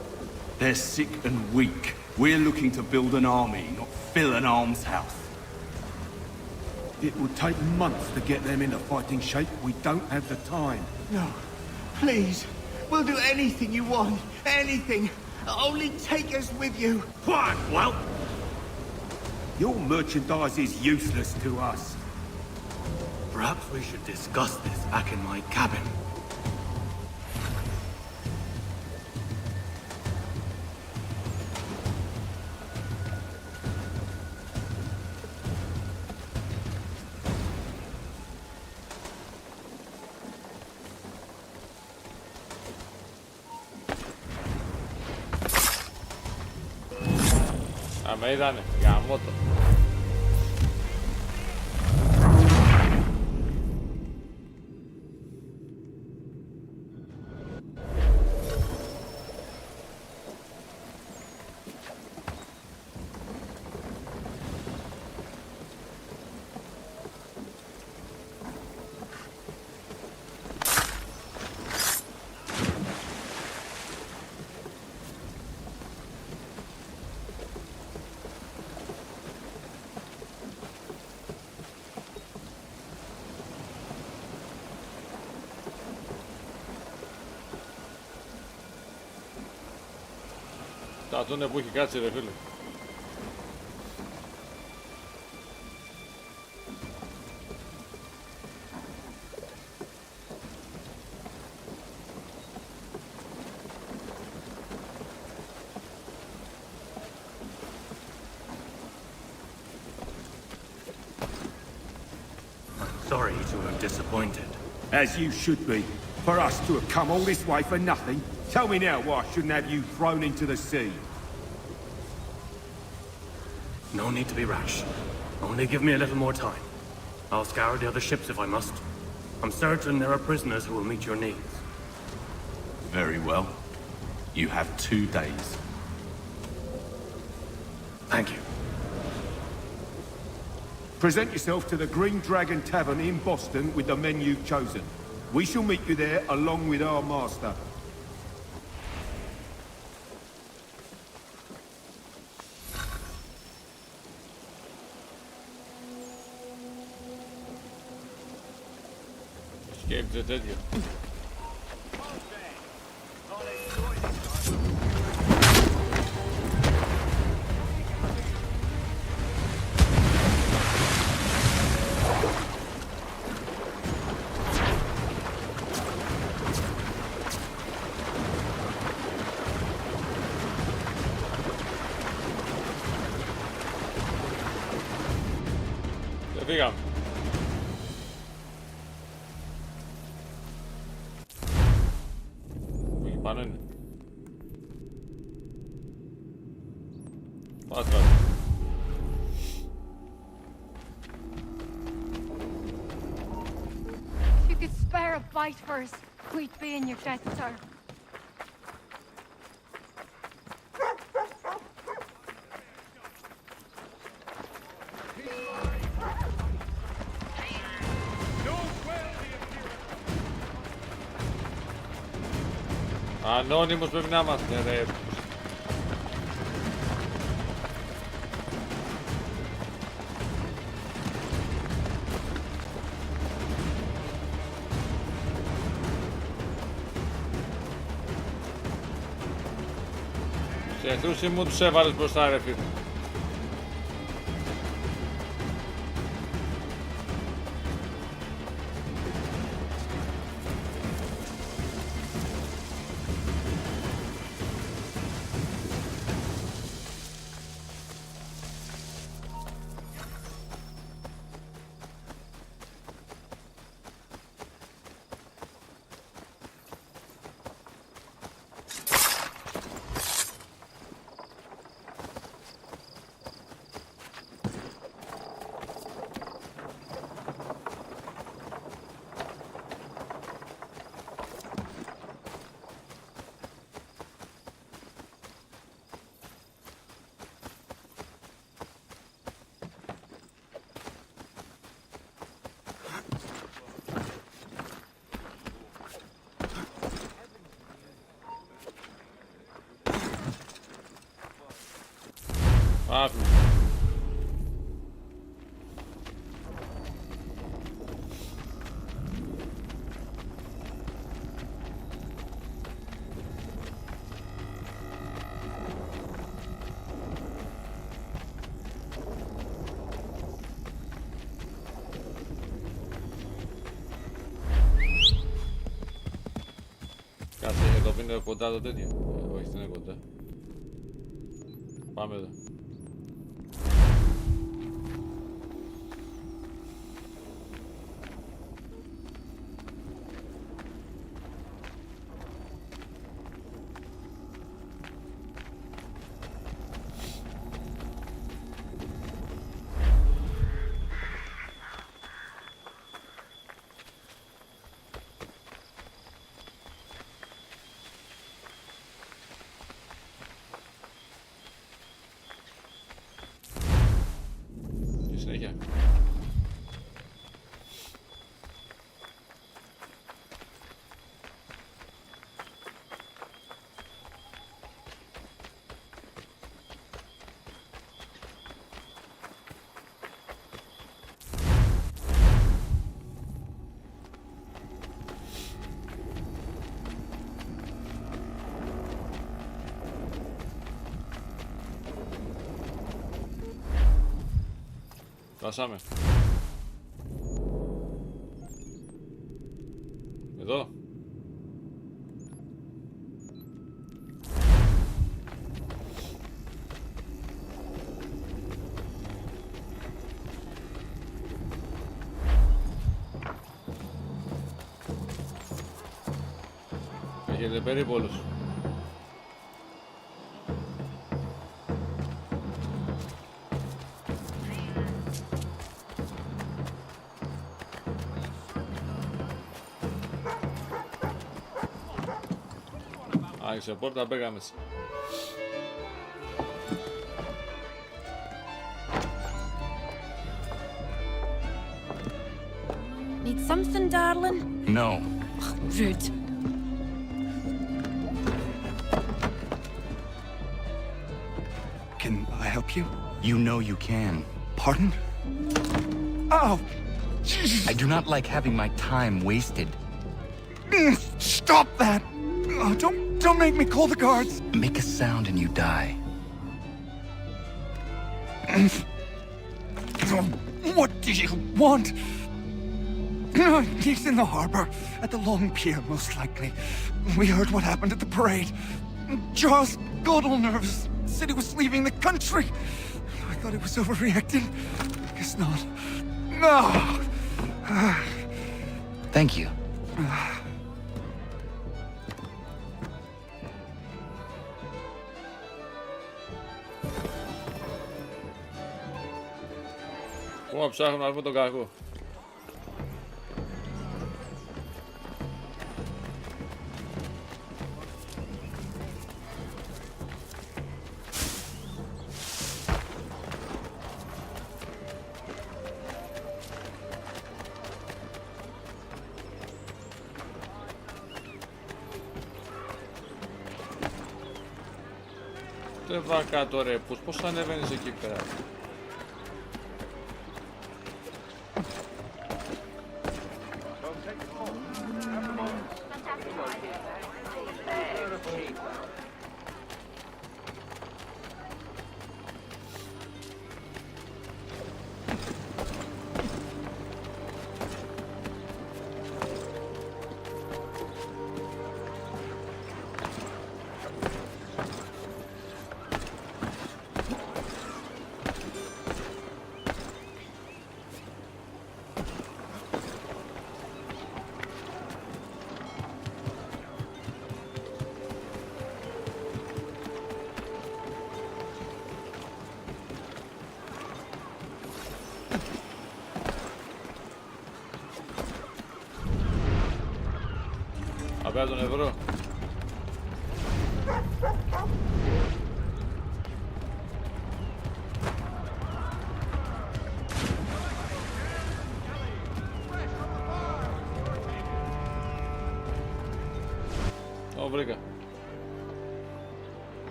They're sick and weak. We're looking to build an army, not fill an almshouse. It would take months to get them into fighting shape. We don't have the time. No, please. We'll do anything you want. Anything. Only take us with you. Quiet, well. Your merchandise is useless to us. Perhaps we should discuss this back in my cabin. Με είδανε, γαμώτο. Αυτό είναι που έχει κάτσει ρε φίλε. Sorry to have disappointed. As you should be. For us to have come all this way for nothing. Tell me now why I shouldn't have you thrown into the sea. No need to be rash. Only give me a little more time. I'll scour the other ships if I must. I'm certain there are prisoners who will meet your needs. Very well. You have 2 days. Thank you. Present yourself to the Green Dragon Tavern in Boston with the men you've chosen. We shall meet you there along with our master. Σκέφτεται τέτοιο. Δεν φύγαμε. Εκεί πάνω είναι. Πάμε κάτω. If you could spare a bite for us, we'd be in your debt, sir. Ανώνυμος πρέπει να είμαστε, ρε. Σε εχθρούς ή μου τους έβαλες μπροστά, ρε φίλε. Άφη. Κάτσε εδώ που είναι κοντά το τέτοιο. Όχι, δεν είναι κοντά. Πάμε εδώ. Συνέχεια. Φτάσαμε. Εδώ. Έχετε περίπολους. Άνοιξε πόρτα, μπέγαμε μέσα. Need something, darling? No. Rude. Can I help you? You know you can. Pardon? Oh! I do not like having my time wasted. Stop that! Oh, don't make me call the guards! Make a sound and you die. What do you want? He's in the harbor, at the long pier, most likely. We heard what happened at the parade. Charles got all nervous. Said he was leaving the country. I thought he was overreacting. Guess not. No! Thank you. Πού ψάχνουμε να βρούμε τον κακό. Δεν βά κάτω ρε, πώς ανεβαίνεις εκεί πέρα. Απέρα τον ευρώ. Το βρήκα.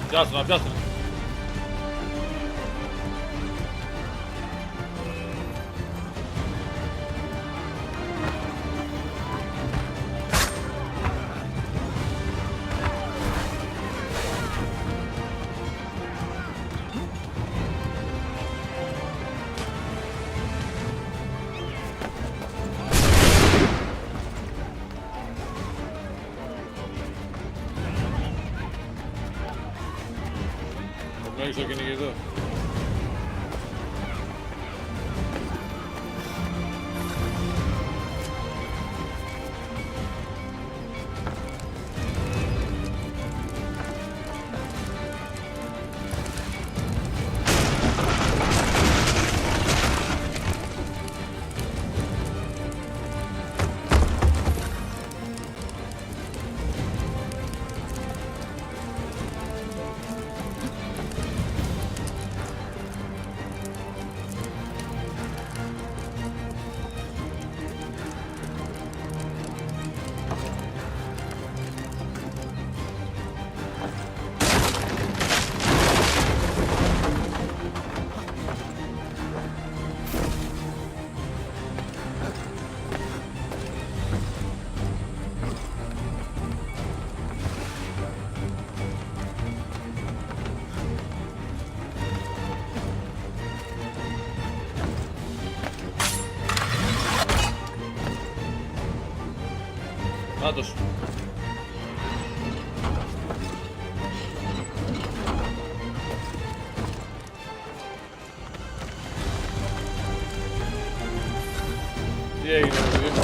Πιάστονα, πιάστονα. Έχεις το κυνηγητό. Νάτος. Τι έγινε, παιδί μου.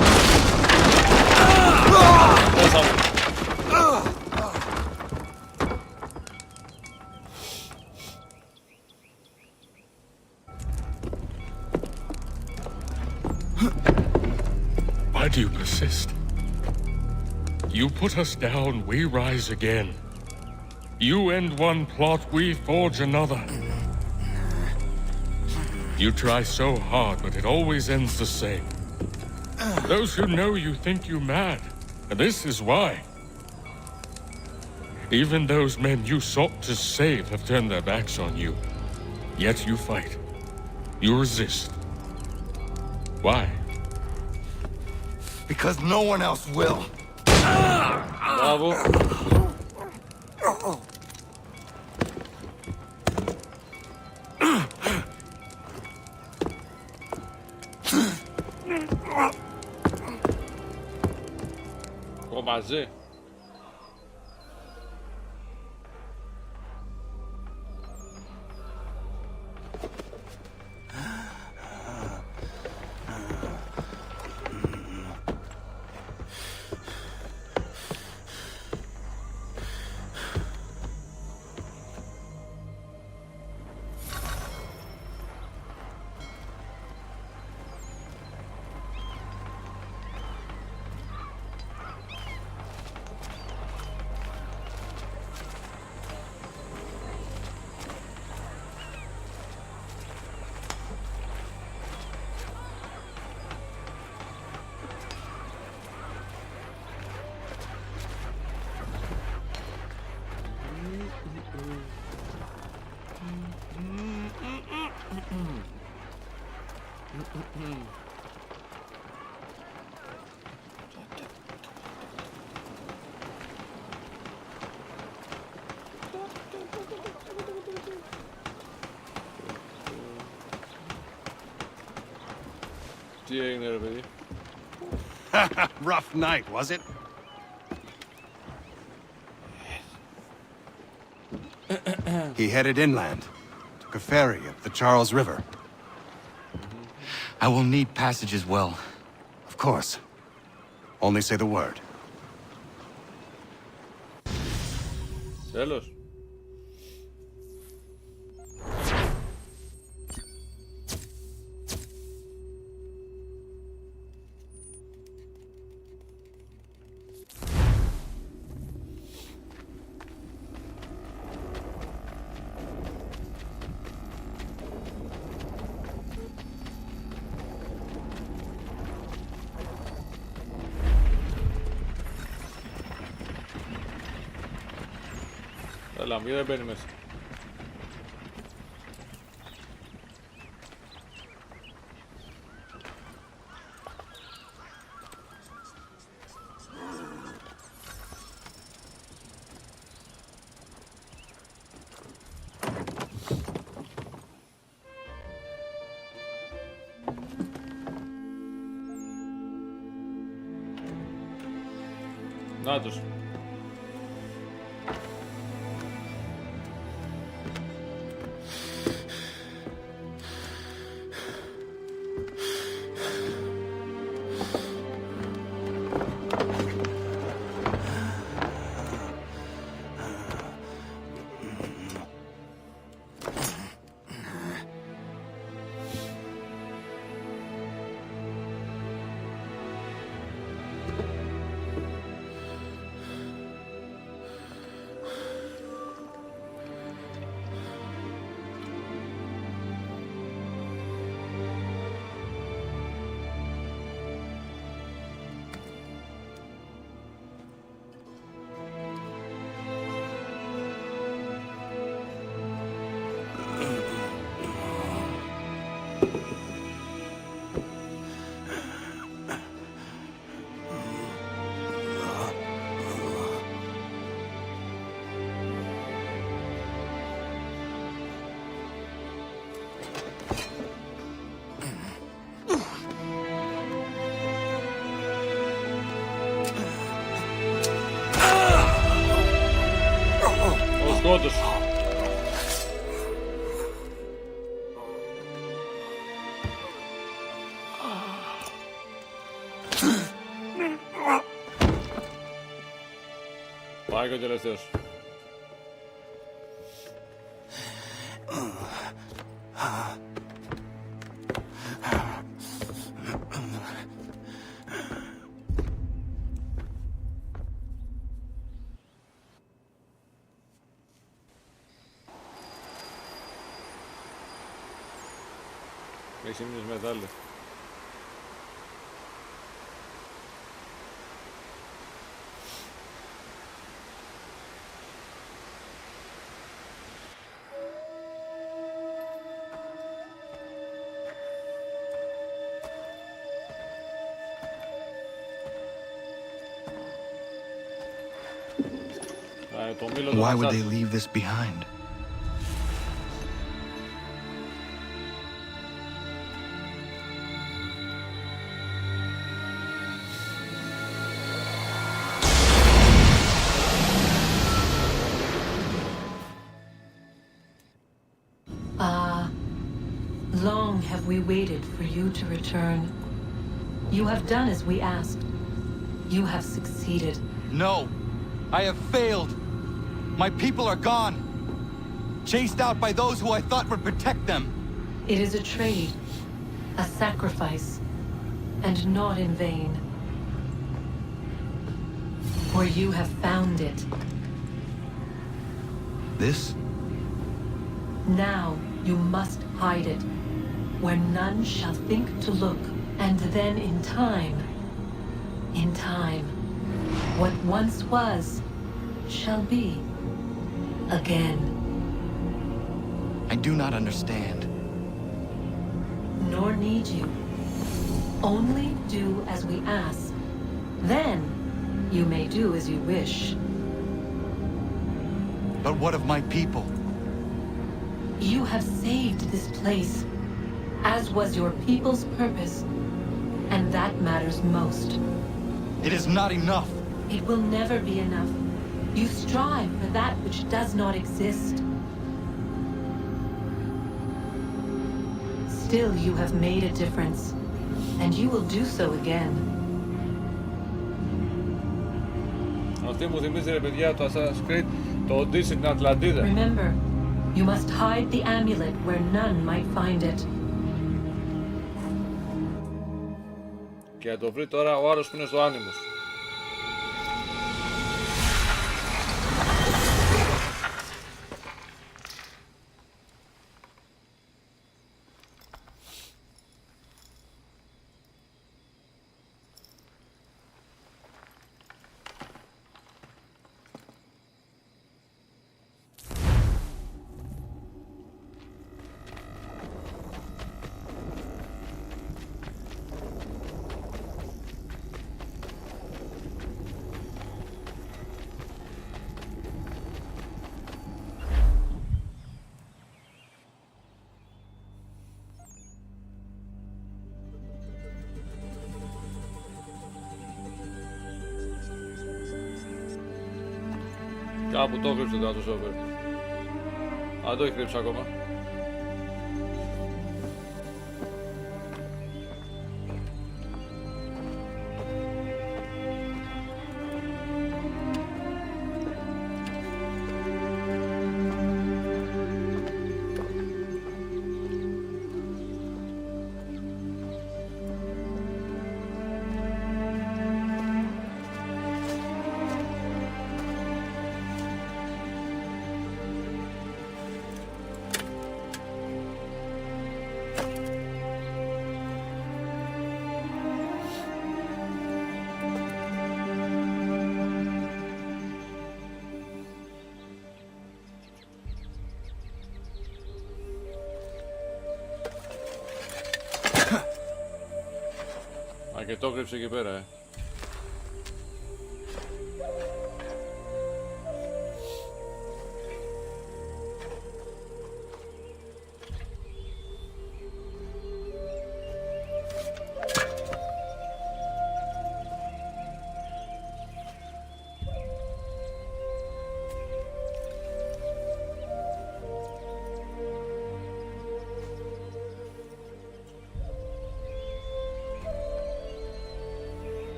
Πέσαμε. Why do you persist? You put us down, we rise again. You end one plot, we forge another. You try so hard, but it always ends the same. Those who know you think you mad, and this is why. Even those men you sought to save have turned their backs on you. Yet you fight. You resist. Why? Because no one else will. Bravo. Μαζί. Τι έγινε ρε παιδί? Rough night, was it? He headed inland. Took a ferry up the Charles River. I will need passage as well. Of course. Only say the word. Τέλος. Έλα, μην δεν μπαίνει μέσα. Να τους. Όντως. Πάει και ο τελευταίος. Έχει μείνει μετάλλιο. Why would they leave this behind? Long have we waited for you to return. You have done as we asked. You have succeeded. No! I have failed! My people are gone! Chased out by those who I thought would protect them! It is a trade, a sacrifice, and not in vain. For you have found it. This? Now you must hide it, where none shall think to look, and then in time, what once was, shall be again. I do not understand. Nor need you. Only do as we ask. Then, you may do as you wish. But what of my people? You have saved this place, as was your people's purpose, and that matters most. It is not enough. It will never be enough. You strive for that which does not exist. Still, you have made a difference, and you will do so again. Αυτή μου θυμίζει ρε παιδιά το Assassin's Creed, το Odyssey στην Ατλαντίδα. Remember, you must hide the amulet where none might find it. Και να το βρει τώρα ο άλλος που είναι στο Animus. Κάπου το κρύψε τώρα το σόβερ. Αν το έχει κρύψει ακόμα. Α, και το κρύψε εκεί πέρα,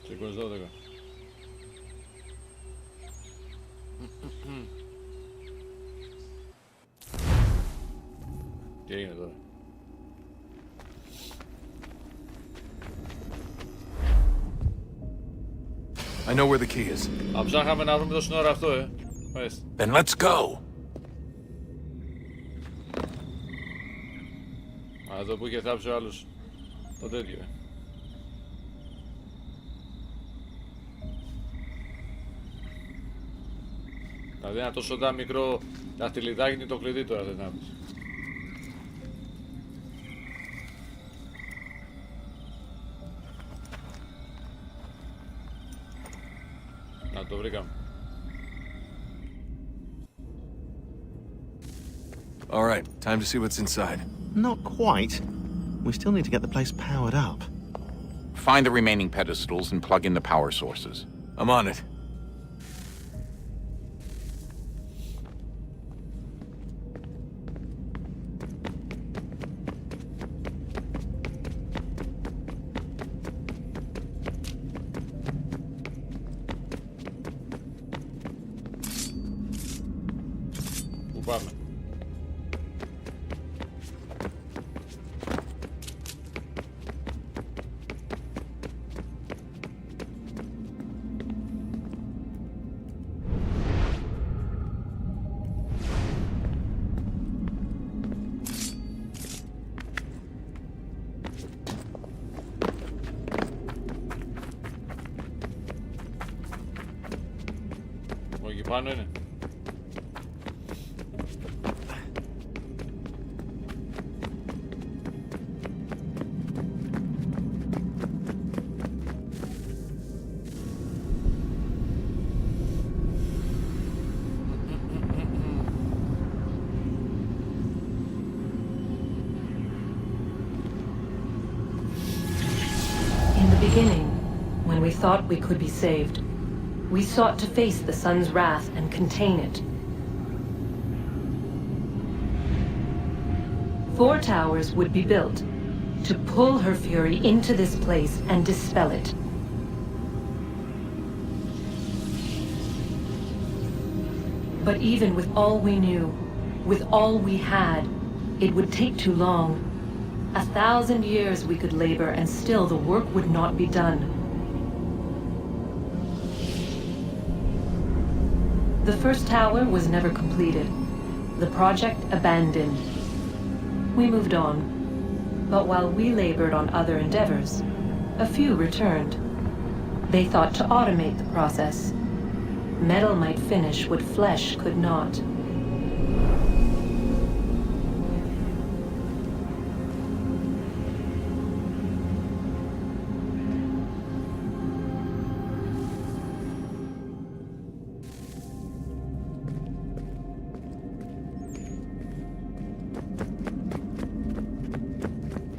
Σηκώς 12. Τι έγινε τώρα? I know where the key is. Αψάχαμε να βρούμε το σύνορο αυτό, Then let's go. Εδώ που είχε θάψει ο άλλος το τέτοιο. Δηλαδή ένα τόσο μικρό δαχτυλιδάκι είναι το κλειδί τώρα, δεν να πεις. Να το βρήκαμε. All right, time to see what's inside. Not quite. We still need to get the place powered up. Find the remaining pedestals and plug in the power sources. I'm on it. Πού πάμε? Εκεί πάνω είναι. In the beginning, when we thought we could be saved, we sought to face the sun's wrath and contain it. 4 towers would be built to pull her fury into this place and dispel it. But even with all we knew, with all we had, it would take too long. 1,000 years we could labor and still the work would not be done. The first tower was never completed. The project abandoned. We moved on. But while we labored on other endeavors, a few returned. They thought to automate the process. Metal might finish what flesh could not.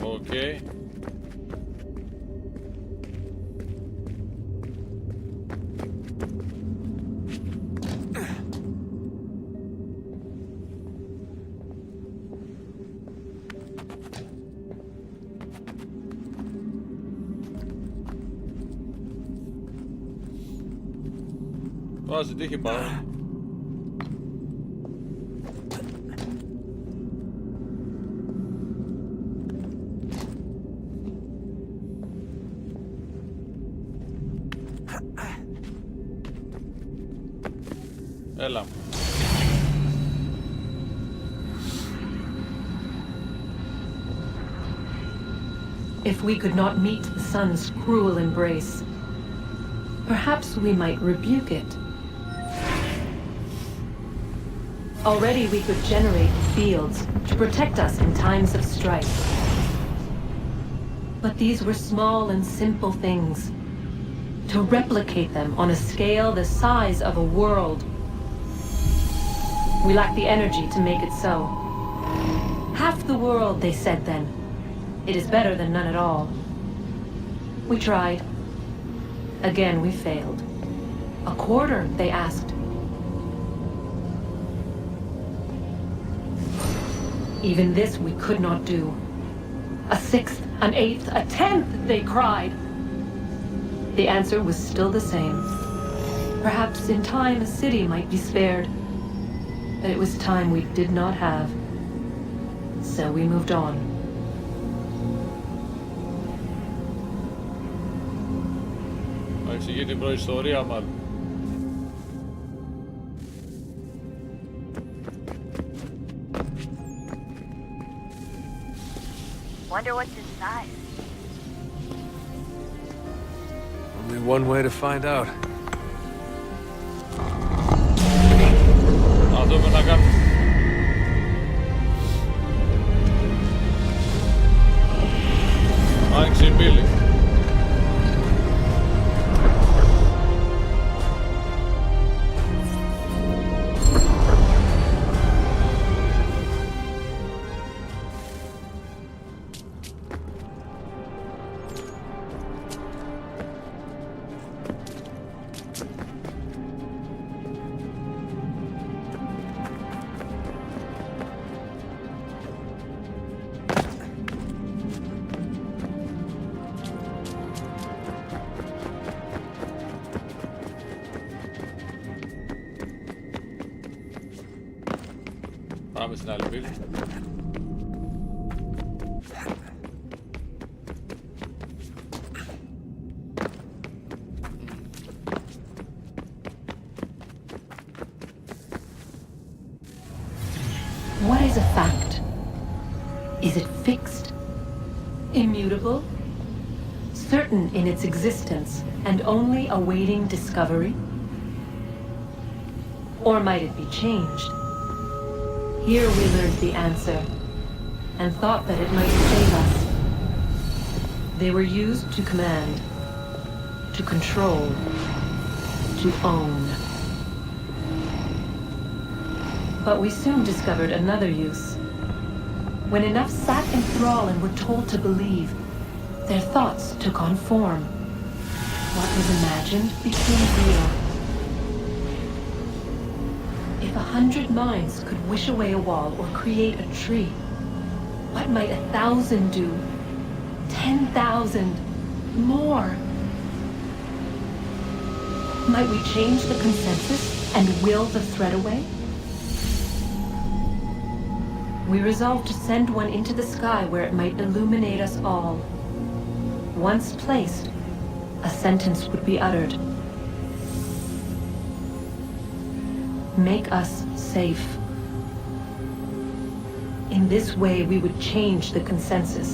Okay. Τώρα στην τύχη πάω. Έλα. If we could not meet the sun's cruel embrace, perhaps we might rebuke it. Already we could generate fields to protect us in times of strife. But these were small and simple things. To replicate them on a scale the size of a world, we lack the energy to make it so. Half the world, they said then. It is better than none at all. We tried. Again we failed. A quarter, they asked. Even this we could not do. A sixth, an eighth, a tenth, they cried. The answer was still the same. Perhaps in time a city might be spared. But it was time we did not have. So we moved on. Θα εξηγεί την προϊστορία μάλλον. Wonder what's inside. Only one way to find out. Να δούμε να κάνουμε. Άνοιξε η πύλη. Πάμε στην άλλη πύλη. What is a fact? Is it fixed? Immutable? Certain in its existence and only awaiting discovery? Or might it be changed? Here we learned the answer, and thought that it might save us. They were used to command, to control, to own. But we soon discovered another use. When enough sat in thrall and were told to believe, their thoughts took on form. What was imagined became real. If 100 minds could wish away a wall or create a tree, what might 1,000 do? 10,000? More? Might we change the consensus and will the threat away? We resolved to send one into the sky where it might illuminate us all. Once placed, a sentence would be uttered. Make us safe. In this way, we would change the consensus.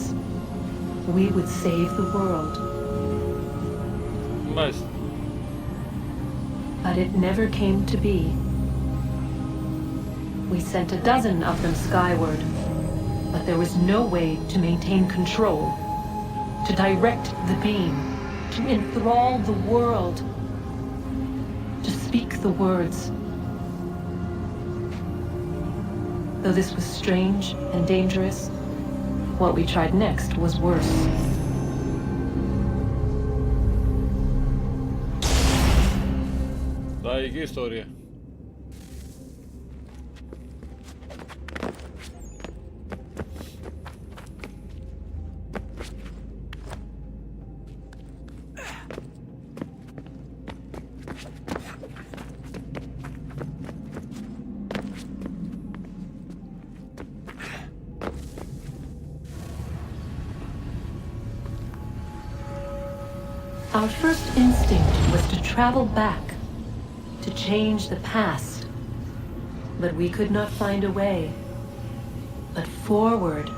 We would save the world. Nice. But it never came to be. We sent a dozen of them skyward, but there was no way to maintain control, to direct the beam, to enthrall the world, to speak the words. Though this was strange and dangerous, what we tried next was worse. Τραγική ιστορία. Our first instinct was to travel back, to change the past. But we could not find a way. But forward,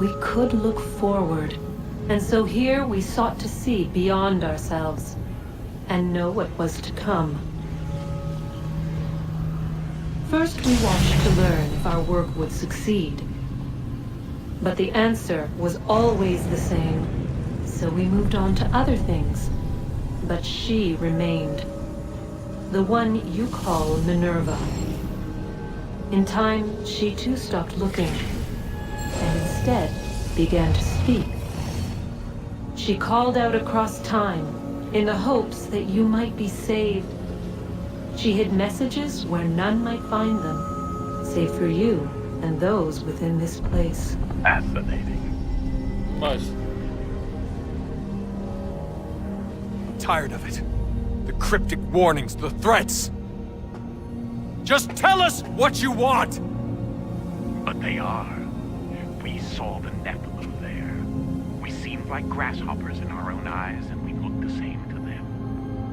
we could look forward. And so here we sought to see beyond ourselves and know what was to come. First we watched to learn if our work would succeed. But the answer was always the same. So we moved on to other things, but she remained. The one you call Minerva. In time, she too stopped looking, and instead began to speak. She called out across time, in the hopes that you might be saved. She hid messages where none might find them, save for you and those within this place. Fascinating. Nice. Tired of it. The cryptic warnings, the threats. Just tell us what you want! But they are. We saw the Nephilim there. We seemed like grasshoppers in our own eyes, and we looked the same to them.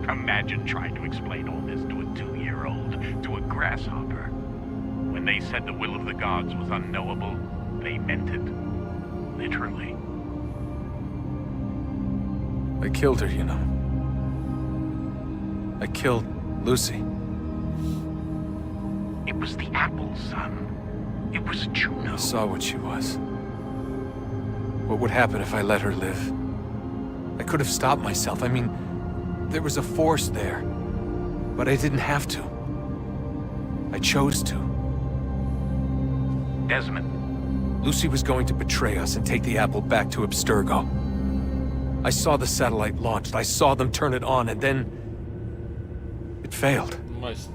Imagine trying to explain all this to a 2-year-old, to a grasshopper. When they said the will of the gods was unknowable, they meant it. literally. I killed her, you know. I killed Lucy. It was the apple, son. It was Juno. I saw what she was. What would happen if I let her live? I could have stopped myself. I mean, there was a force there. But I didn't have to. I chose to. Desmond. Lucy was going to betray us and take the apple back to Abstergo. I saw the satellite launched. I saw them turn it on, and then... it failed. Nice.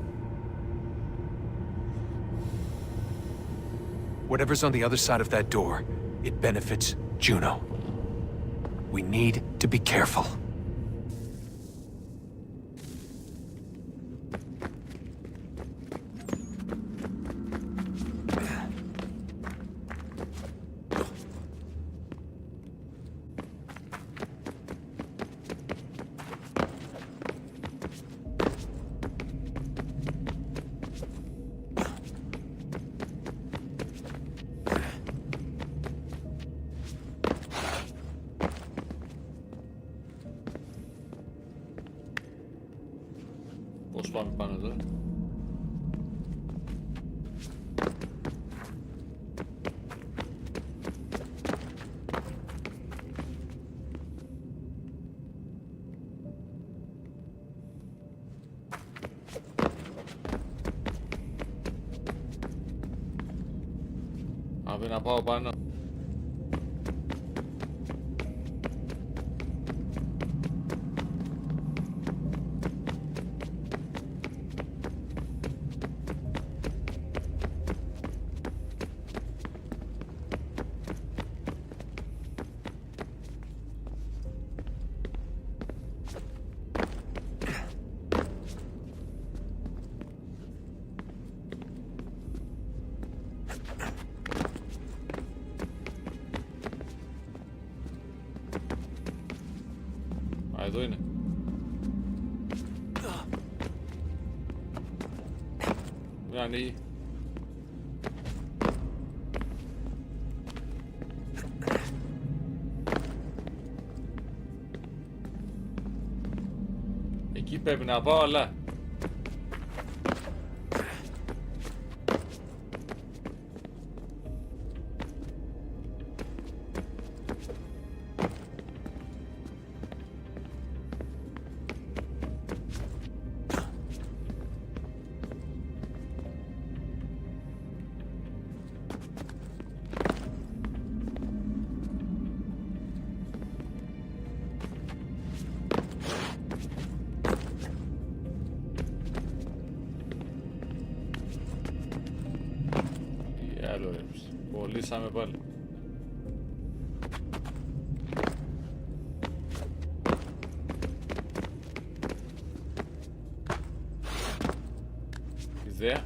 Whatever's on the other side of that door, it benefits Juno. We need to be careful. Πώς πάμε πάνω εδώ? Άπη να πάω πάνω. Α, εδώ είναι. Δεν ανοίγει. Εκεί πρέπει να πάω, αλλά... Κολλήσαμε πάλι. Ιδέα.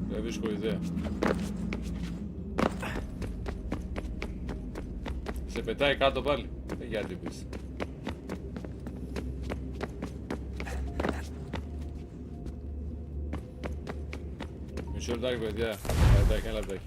Δεν βρίσκω ιδέα. Σε πετάει κάτω πάλι. Γιατί πεις. Μισό λεπτάκι, παιδιά. Ένα λεπτάκι.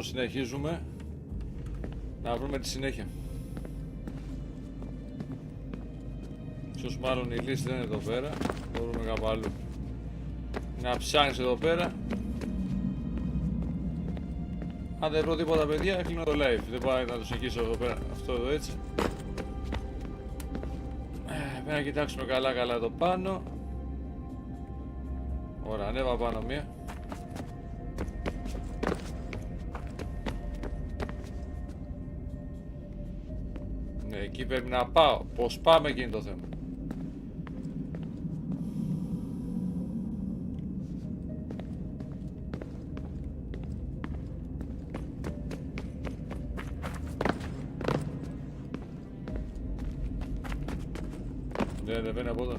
Λοιπόν, συνεχίζουμε να βρούμε τη συνέχεια. Ίσως μάλλον η λύση δεν είναι εδώ πέρα. Μπορούμε κάπου αλλού να ψάχνεις εδώ πέρα. Αν δεν βρω τίποτα, παιδιά, κλείνω το live. Δεν πάω να το συνεχίσω εδώ πέρα. Αυτό εδώ έτσι. Πρέπει να κοιτάξουμε καλά εδώ πάνω. Ωραία, ανέβα πάνω μία. Ναι, εκεί πρέπει να πάω. Πώς πάμε, εκεί είναι το θέμα. Δεν βαίνει από εδώ.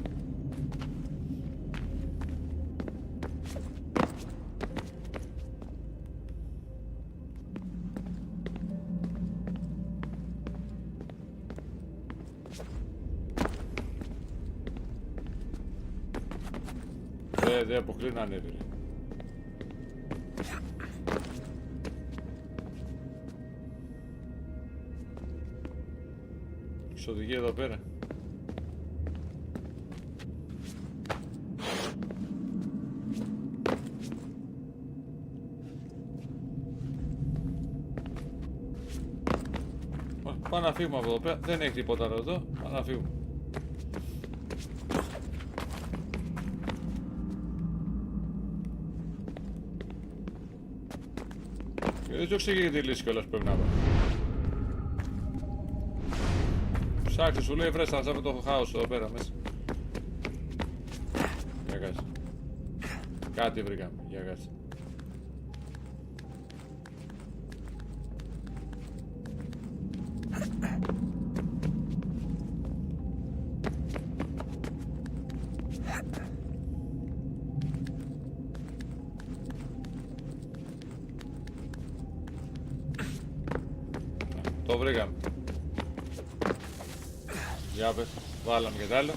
Δεν αποκλεί να ανέβει. Ξοδηγεί εδώ πέρα. Πάμε να φύγουμε από εδώ πέρα. Δεν έχει τίποτα εδώ. Πάμε να φύγουμε. Δεν το εξηγεί τη λύση κιόλας που πρέπει να πάω. Ψάξε, σου λέει βρες να με το χάος εδώ πέρα μέσα. Για κάτσε. Κάτι βρήκαμε. Για κάτσε. Το βρήκαμε. Για πες, βάλαμε και τ' άλλο.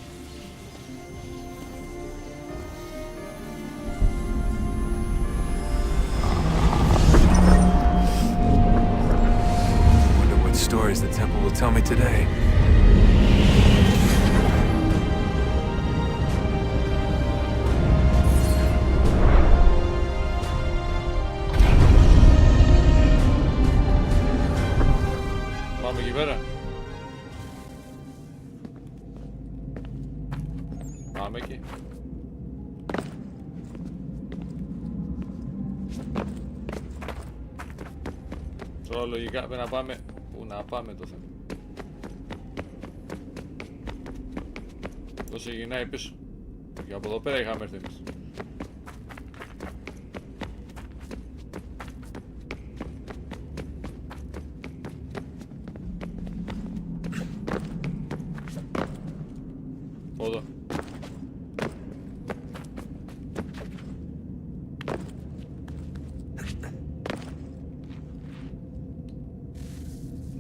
Wonder what stories the temple will tell me today. Πάμε εκεί πέρα. Πάμε εκεί. Τώρα λογικά πρέπει να πάμε. Πού να πάμε το θέμα. Το ξεκινάει πίσω. Και από εδώ πέρα είχαμε έρθει εμείς. Εδώ.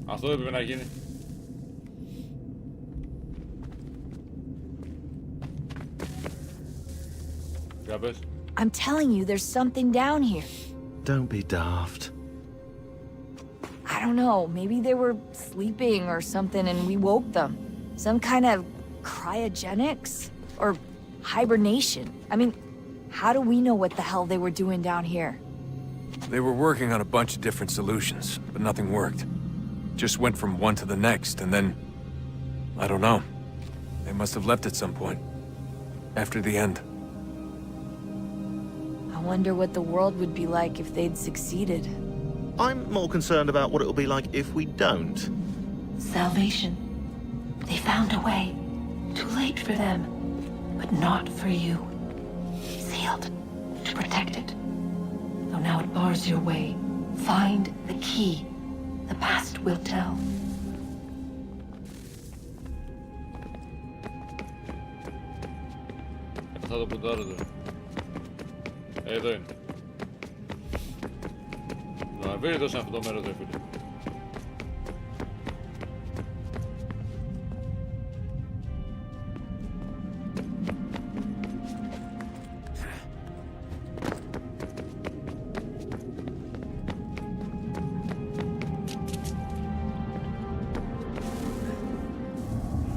Αυτό δεν πρέπει να γίνει. Για πες. I'm telling you, there's something down here. Don't be daft. I don't know, maybe they were sleeping or something and we woke them. Some kind of cryogenics? Or hibernation? I mean, how do we know what the hell they were doing down here? They were working on a bunch of different solutions, but nothing worked. Just went from one to the next, and then... I don't know. They must have left at some point. After the end. I wonder what the world would be like if they'd succeeded. I'm more concerned about what it'll be like if we don't. Salvation. They found a way. Too late for them, but not for you. Sealed. Protected. Though now it bars your way. Find the key. The past will tell. Θα το πουντάρω τώρα. Εδώ είναι. Να βρει τόσο αυτό το μέρος, ρε φίλε.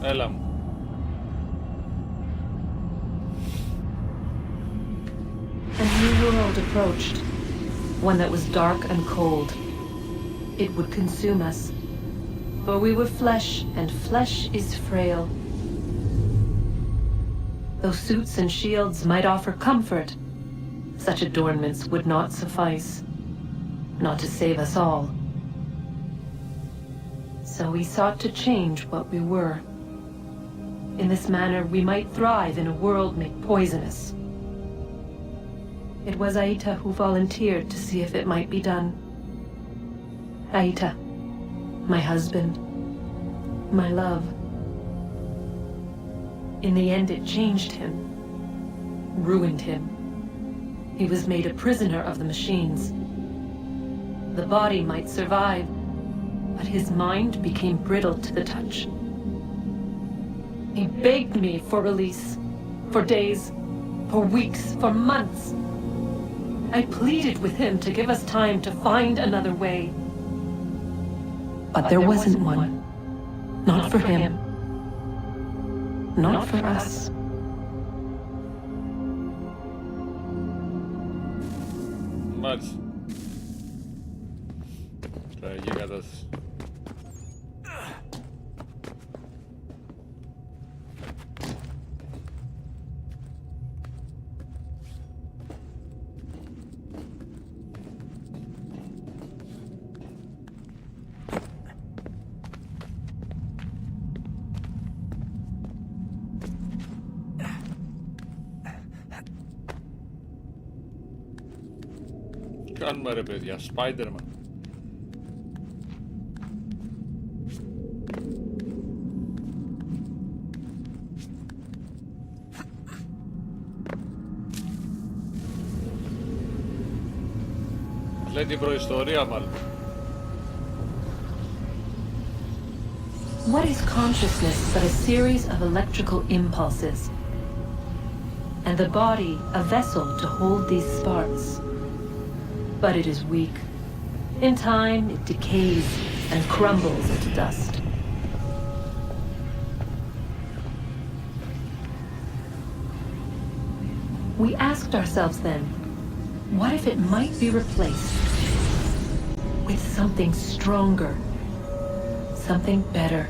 Έλα μου. A new world approached. One that was dark and cold. It would consume us. For we were flesh, and flesh is frail. Though suits and shields might offer comfort, such adornments would not suffice. Not to save us all. So we sought to change what we were. In this manner, we might thrive in a world made poisonous. It was Aita who volunteered to see if it might be done. Aita, my husband, my love. In the end, it changed him, ruined him. He was made a prisoner of the machines. The body might survive, but his mind became brittle to the touch. He begged me for release, for days, for weeks, for months. I pleaded with him to give us time to find another way. But there wasn't one. Not for him. Not for us. Μάλιστα. Τραγική κατάσταση. Κάνουμε ρε παιδιά, Spider-Man. Λέει την προϊστορία μάλλον. What is consciousness but a series of electrical impulses? And the body a vessel to hold these sparks. But it is weak. In time, it decays and crumbles into dust. We asked ourselves then, what if it might be replaced with something stronger, something better?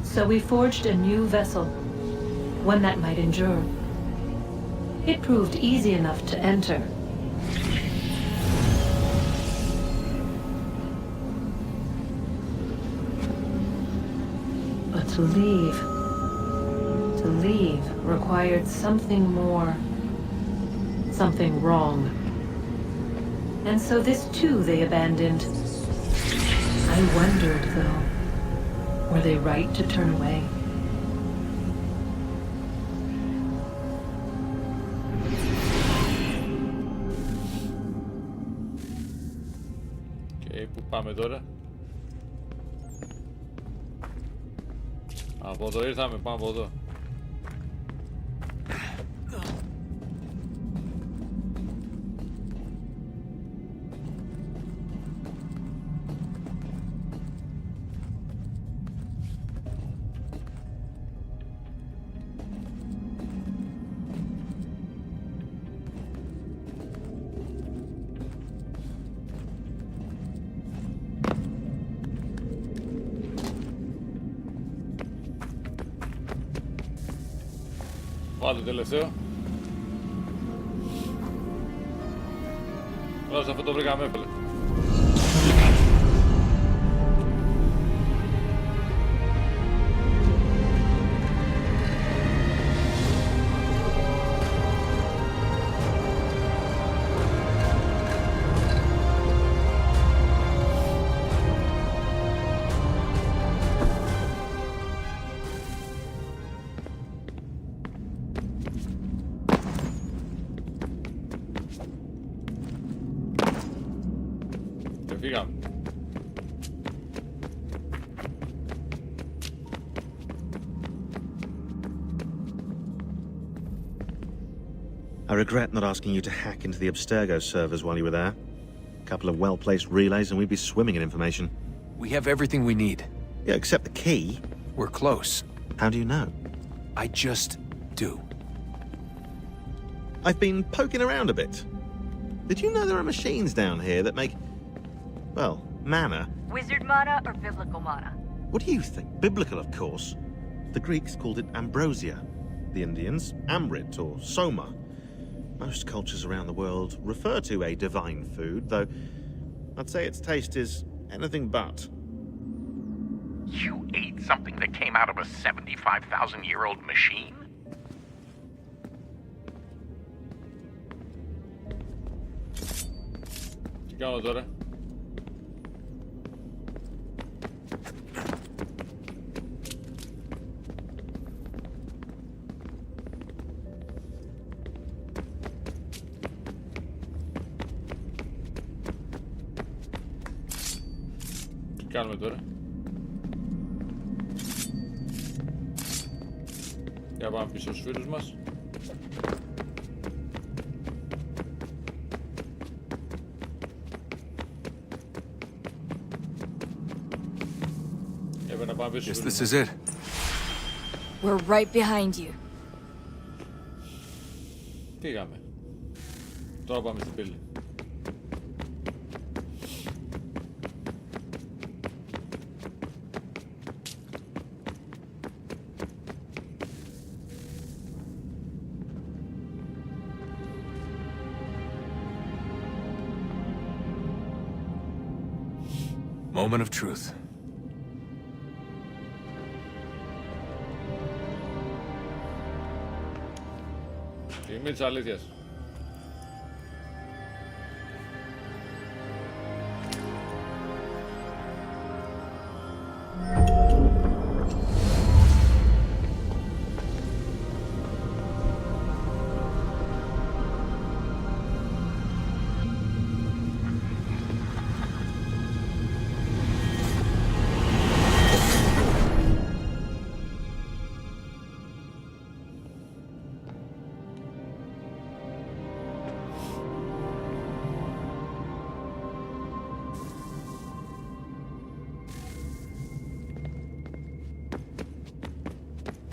So we forged a new vessel, one that might endure. It proved easy enough to enter. But to leave required something more, something wrong. And so this too they abandoned. I wondered, though, were they right to turn away? Και πού πάμε τώρα? Από εδώ ήρθαμε, πάμε από εδώ. Βάλτε τελευταίο. Όλα σε αυτό το βρήκαμε εύκολα. I regret not asking you to hack into the Abstergo servers while you were there. A couple of well-placed relays and we'd be swimming in information. We have everything we need. Yeah, except the key. We're close. How do you know? I just do. I've been poking around a bit. Did you know there are machines down here that make, well, mana? Wizard mana or biblical mana? What do you think? Biblical, of course. The Greeks called it ambrosia. The Indians, amrit or soma. Most cultures around the world refer to a divine food, though I'd say its taste is anything but. You ate something that came out of a 75,000-year-old machine? Τι κάνω τώρα? Τι κάνουμε τώρα? Για πάμε πίσω στους φίλους μας. Guess this is it. We're right behind you. Τι είχαμε? Τώρα πάμε στην πύλη. Moment of truth. Στιγμή της αλήθειας.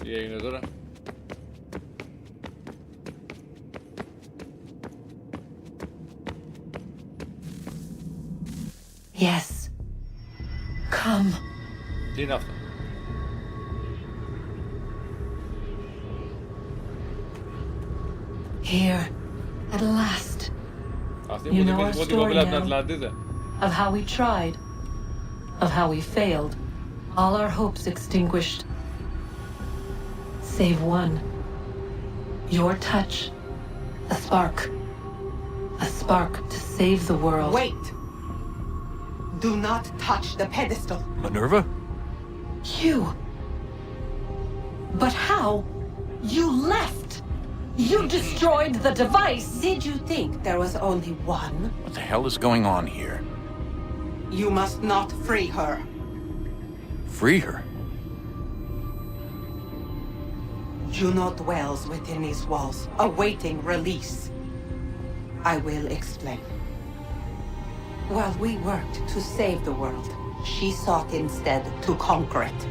Τι έγινε τώρα? Yes. Come. Τι είναι αυτό? Here, at last. Αυτή You μου know our θυμίζει story από την now. Ατλαντίδα. Of how we tried. Of how we failed. All our hopes extinguished. Save one. Your touch. A spark. A spark to save the world. Wait! Do not touch the pedestal. Minerva? You. But how? You left. You destroyed the device. Did you think there was only one? What the hell is going on here? You must not free her. Free her? Juno dwells within these walls, awaiting release. I will explain. While we worked to save the world, she sought instead to conquer it.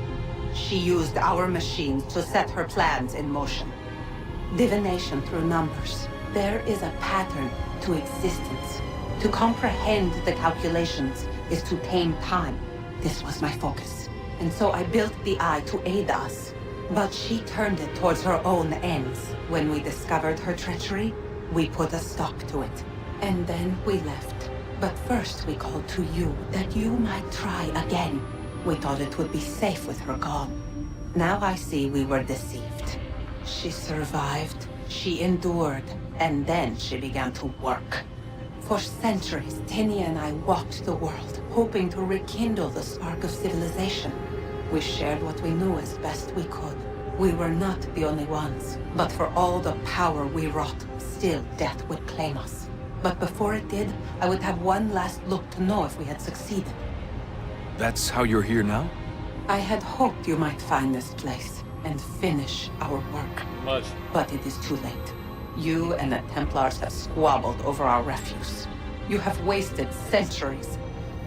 She used our machines to set her plans in motion. Divination through numbers. There is a pattern to existence. To comprehend the calculations is to tame time. This was my focus. And so I built the eye to aid us. But she turned it towards her own ends. When we discovered her treachery, we put a stop to it. And then we left. But first we called to you that you might try again. We thought it would be safe with her gone. Now I see we were deceived. She survived, she endured, and then she began to work. For centuries, Tinia and I walked the world, hoping to rekindle the spark of civilization. We shared what we knew as best we could. We were not the only ones, but for all the power we wrought, still death would claim us. But before it did, I would have one last look to know if we had succeeded. That's how you're here now? I had hoped you might find this place and finish our work. But it is too late. You and the Templars have squabbled over our refuse. You have wasted centuries,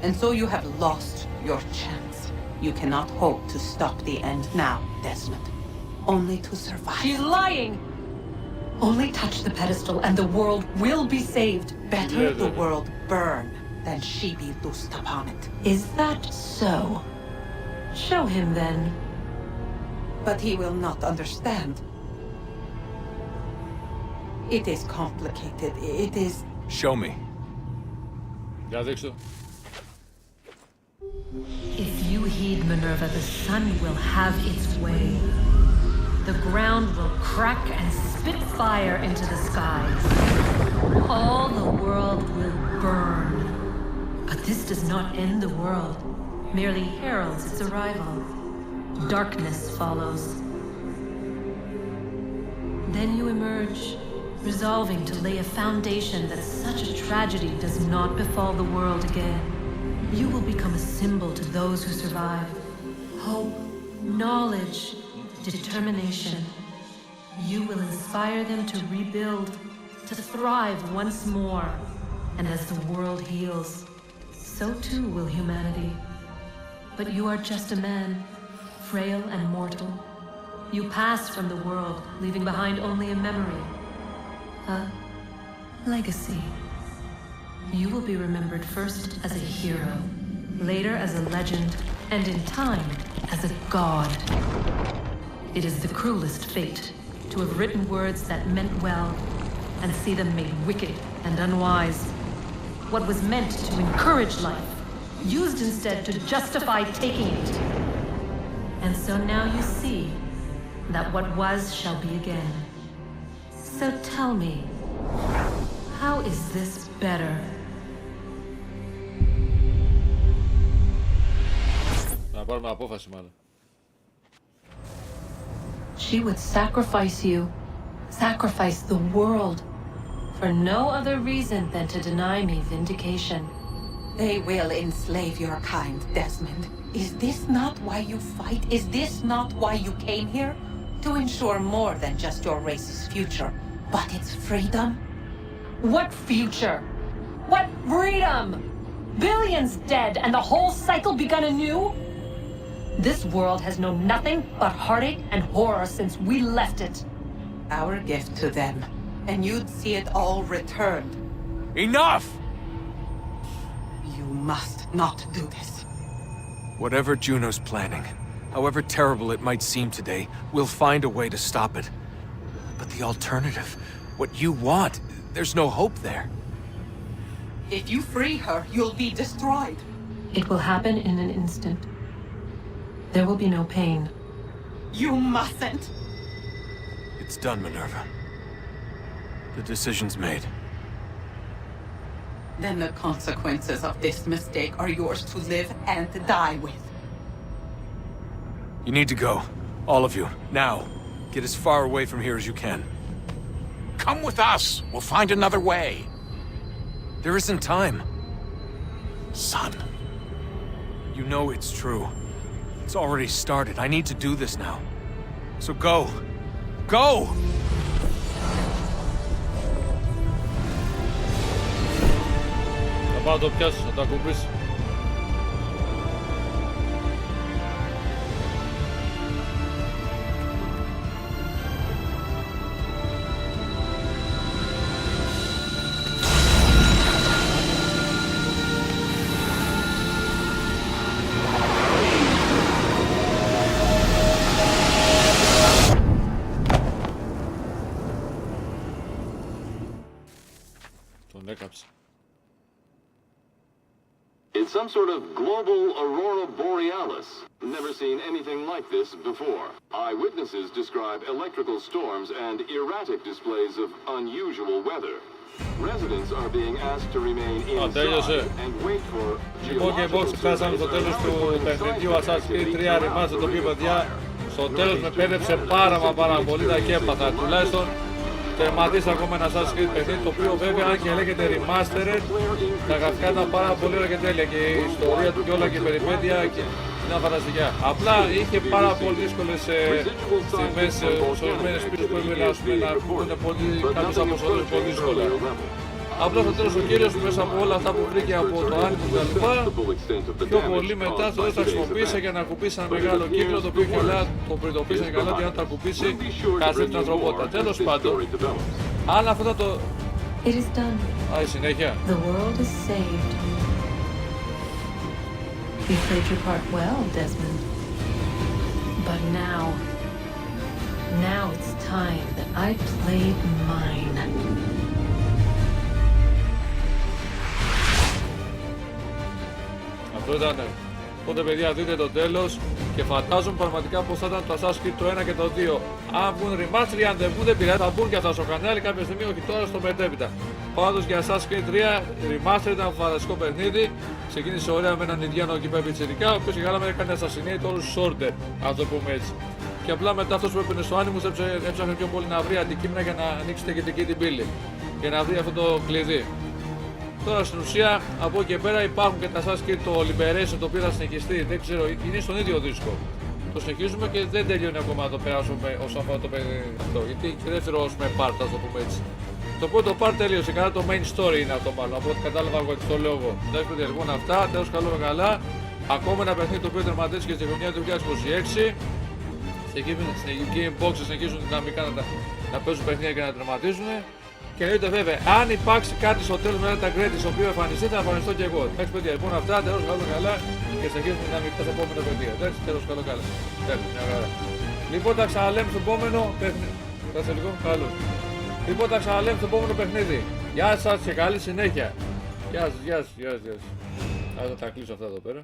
and so you have lost your chance. You cannot hope to stop the end now, Desmond. Only to survive. She's lying! Only touch the pedestal and the world will be saved. Better the world burn than she be loosed upon it. Is that so? Show him then. But he will not understand. It is complicated. It is... Show me. If you heed Minerva, the sun will have its way. The ground will crack and spit fire into the skies. All the world will burn. But this does not end the world, merely heralds its arrival. Darkness follows. Then you emerge, resolving to lay a foundation that such a tragedy does not befall the world again. You will become a symbol to those who survive. Hope, knowledge, determination. You will inspire them to rebuild, to thrive once more. And as the world heals, so too will humanity. But you are just a man, frail and mortal. You pass from the world, leaving behind only a memory. A legacy. You will be remembered first as a hero, later as a legend, and in time as a god. It is the cruelest fate to have written words that meant well and see them made wicked and unwise. What was meant to encourage life, used instead to justify taking it. And so now you see that what was shall be again. So tell me, how is this better? She would sacrifice you, sacrifice the world, for no other reason than to deny me vindication. They will enslave your kind, Desmond. Is this not why you fight? Is this not why you came here? To ensure more than just your race's future, but its freedom? What future? What freedom? Billions dead and the whole cycle begun anew? This world has known nothing but heartache and horror since we left it. Our gift to them, and you'd see it all returned. Enough! You must not do this. Whatever Juno's planning, however terrible it might seem today, we'll find a way to stop it. But the alternative, what you want, there's no hope there. If you free her, you'll be destroyed. It will happen in an instant. There will be no pain. You mustn't. It's done, Minerva. The decision's made. Then the consequences of this mistake are yours to live and die with. You need to go. All of you. Now. Get as far away from here as you can. Come with us. We'll find another way. There isn't time. Son. You know it's true. It's already started. I need to do this now. So go. Go! Θα πάω να το πιάσω, να το ακουμπήσω. Τον έκαψε. It's some sort of global aurora borealis. Never seen anything like this before. Eyewitnesses describe electrical storms and erratic displays of unusual weather. Residents are being asked to remain inside and wait for Λοιπόν και box, φτάσαμε στο τέλος του παιχνιδιού Assassin's Creed 3 Remastered, το οποίο παιδιά στο τέλος με πέδεψε πάρα πολύ, τα και έπαθα τουλάχιστον. Τερματίσα ακόμα ένα Assassin's Creed παιχνίδι, το οποίο βέβαια αν και λέγεται Remastered, τα γραφικά ήταν πάρα πολύ ωραία και τέλεια και η ιστορία του και όλα και η περιπέτεια ήταν φανταστικά. Απλά είχε πάρα πολύ δύσκολες στιγμές, ορισμένες πίσω που έμεινε να ακούγονται κάποιες αποστολές πολύ δύσκολα. Απλά στο τέλος ο κύριος μέσα από όλα αυτά που βρήκε από το άνιμο και τα λοιπά, πιο πολύ μετά στο τέλος τα χρησιμοποίησε για να κουμπίσει ένα μεγάλο κύκλο, το οποίο καλά το προειδοποίησαν καλά για να τα κουμπίσει κάθε την ανθρωπότητα. Τέλος πάντων, αν αυτό ήταν το... It is done. Α, η συνέχεια. The world is saved. You played your part well, Desmond. But now it's time that I played mine. Αυτό ήταν. Οπότε παιδιά δείτε το τέλος και φαντάζομαι πραγματικά πως θα ήταν το Assassin's Creed το 1 και το 2. Αν βγουν remaster ή αν δεν βγουν δεν πειράζει, θα μπουν και αυτά στο κανάλι κάποια στιγμή, όχι τώρα, στο μετέπειτα. Πάντως για Assassin's Creed 3 remaster ήταν φανταστικό παιχνίδι. Ξεκίνησε ωραία με έναν Ινδιάνο εκεί πέρα πιτσιρικά, ο οποίος και καλά με έκανε assassinate όλους τους order, ας το πούμε έτσι. Και απλά μετά αυτός που έπαιρνε στο Animus έψαχνε πιο πολύ να βρει αντικείμενα για να ανοίξει εκεί την πύλη. Για να βρει αυτό το κλειδί. Τώρα στην ουσία από εκεί και πέρα υπάρχουν και τα Assassin's Creed το Liberation, το οποίο θα συνεχιστεί, δεν ξέρω, είναι στον ίδιο δίσκο. Το συνεχίζουμε και δεν τελειώνει ακόμα να το περάσουμε όσον αφορά το παιδί αυτό, γιατί και δεύτερο ως με part, ας το πούμε έτσι. Το πρώτο part τέλειωσε, καλά το main story είναι αυτό μάλλον, από ό,τι κατάλαβα εγώ έτσι το λέω εγώ. Εντάξει λοιπόν αυτά, τέλος καλό με καλά. Ακόμα ένα παιχνίδι το οποίο τερματίστηκε στη χρονιά του 2026. Στην Gamebox συνεχίζουν δυναμικά να παίζουν παιχνίδια και να τερματίζουν. Και εννοείται βέβαια, αν υπάρξει κάτι στο τέλος μετά τα credits το οποίο εμφανιστεί, θα εμφανιστώ και εγώ. Εντάξει παιδιά, λοιπόν αυτά, τέλος καλό καλά και συνεχίζουμε δυναμικά στα επόμενα παιδιά. Εντάξει, τέλος καλό καλά. Εντάξει, μια χαρά. Λοιπόν, τα ξαναλέμε στο επόμενο παιχνίδι. Κάτσε λίγο, καλώς. Λοιπόν, τα ξαναλέμε στο επόμενο παιχνίδι. Γεια σας και καλή συνέχεια. Γεια σας, γεια σας, γεια σας. Θα τα κλείσω αυτά εδώ πέρα.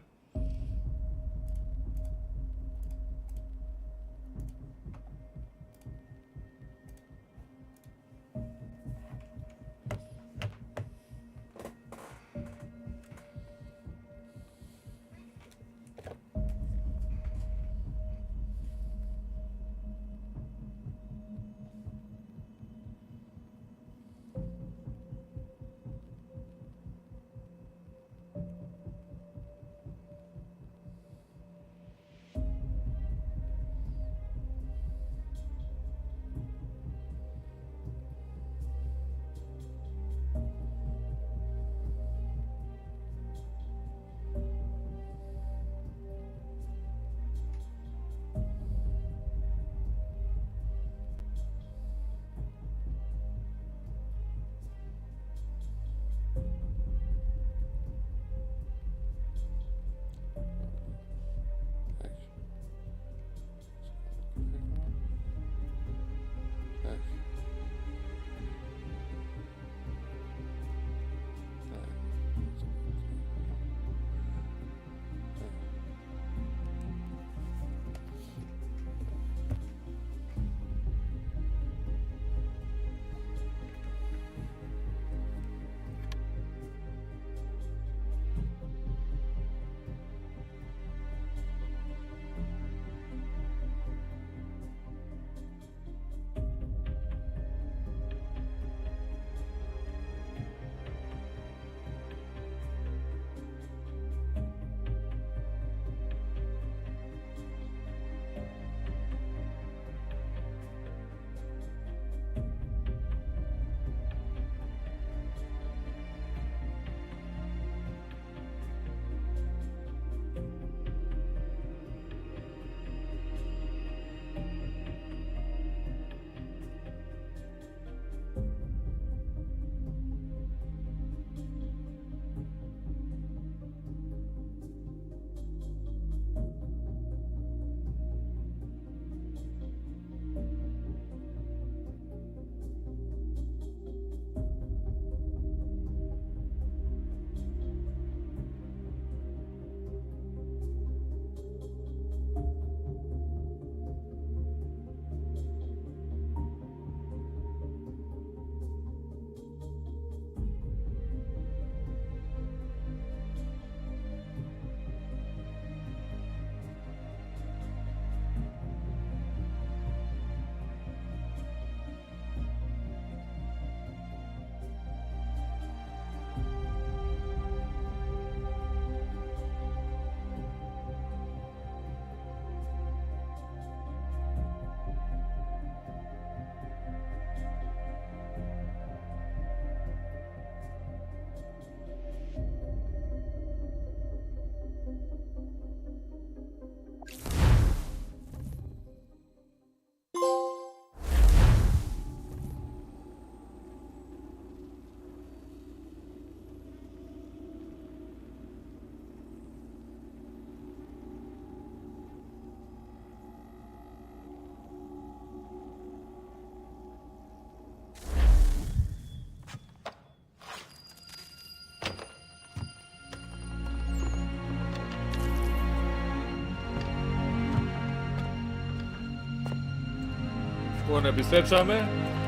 Λοιπόν, επιστρέψαμε.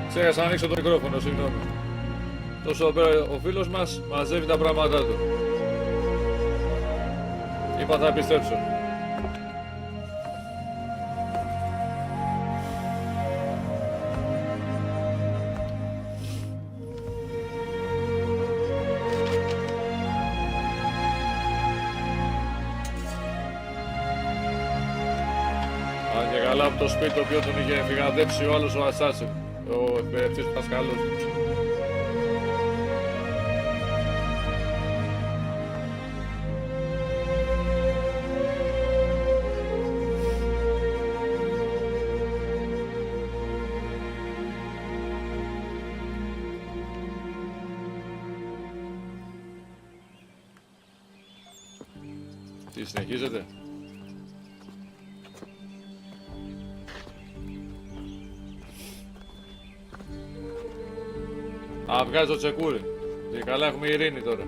Ξέχασα να ανοίξω το μικρόφωνο, συγγνώμη. Τόσο πέρα ο φίλος μας μαζεύει τα πράγματά του. Είπα θα επιστρέψω. Αν και καλά από το σπίτι το οποίο τον είχε φυγαδέψει ο άλλος ο Assassin, ο εκπαιδευτής του δασκάλου. Τι συνεχίζεται? Α, βγάζει το τσεκούρι. Και καλά έχουμε ειρήνη τώρα.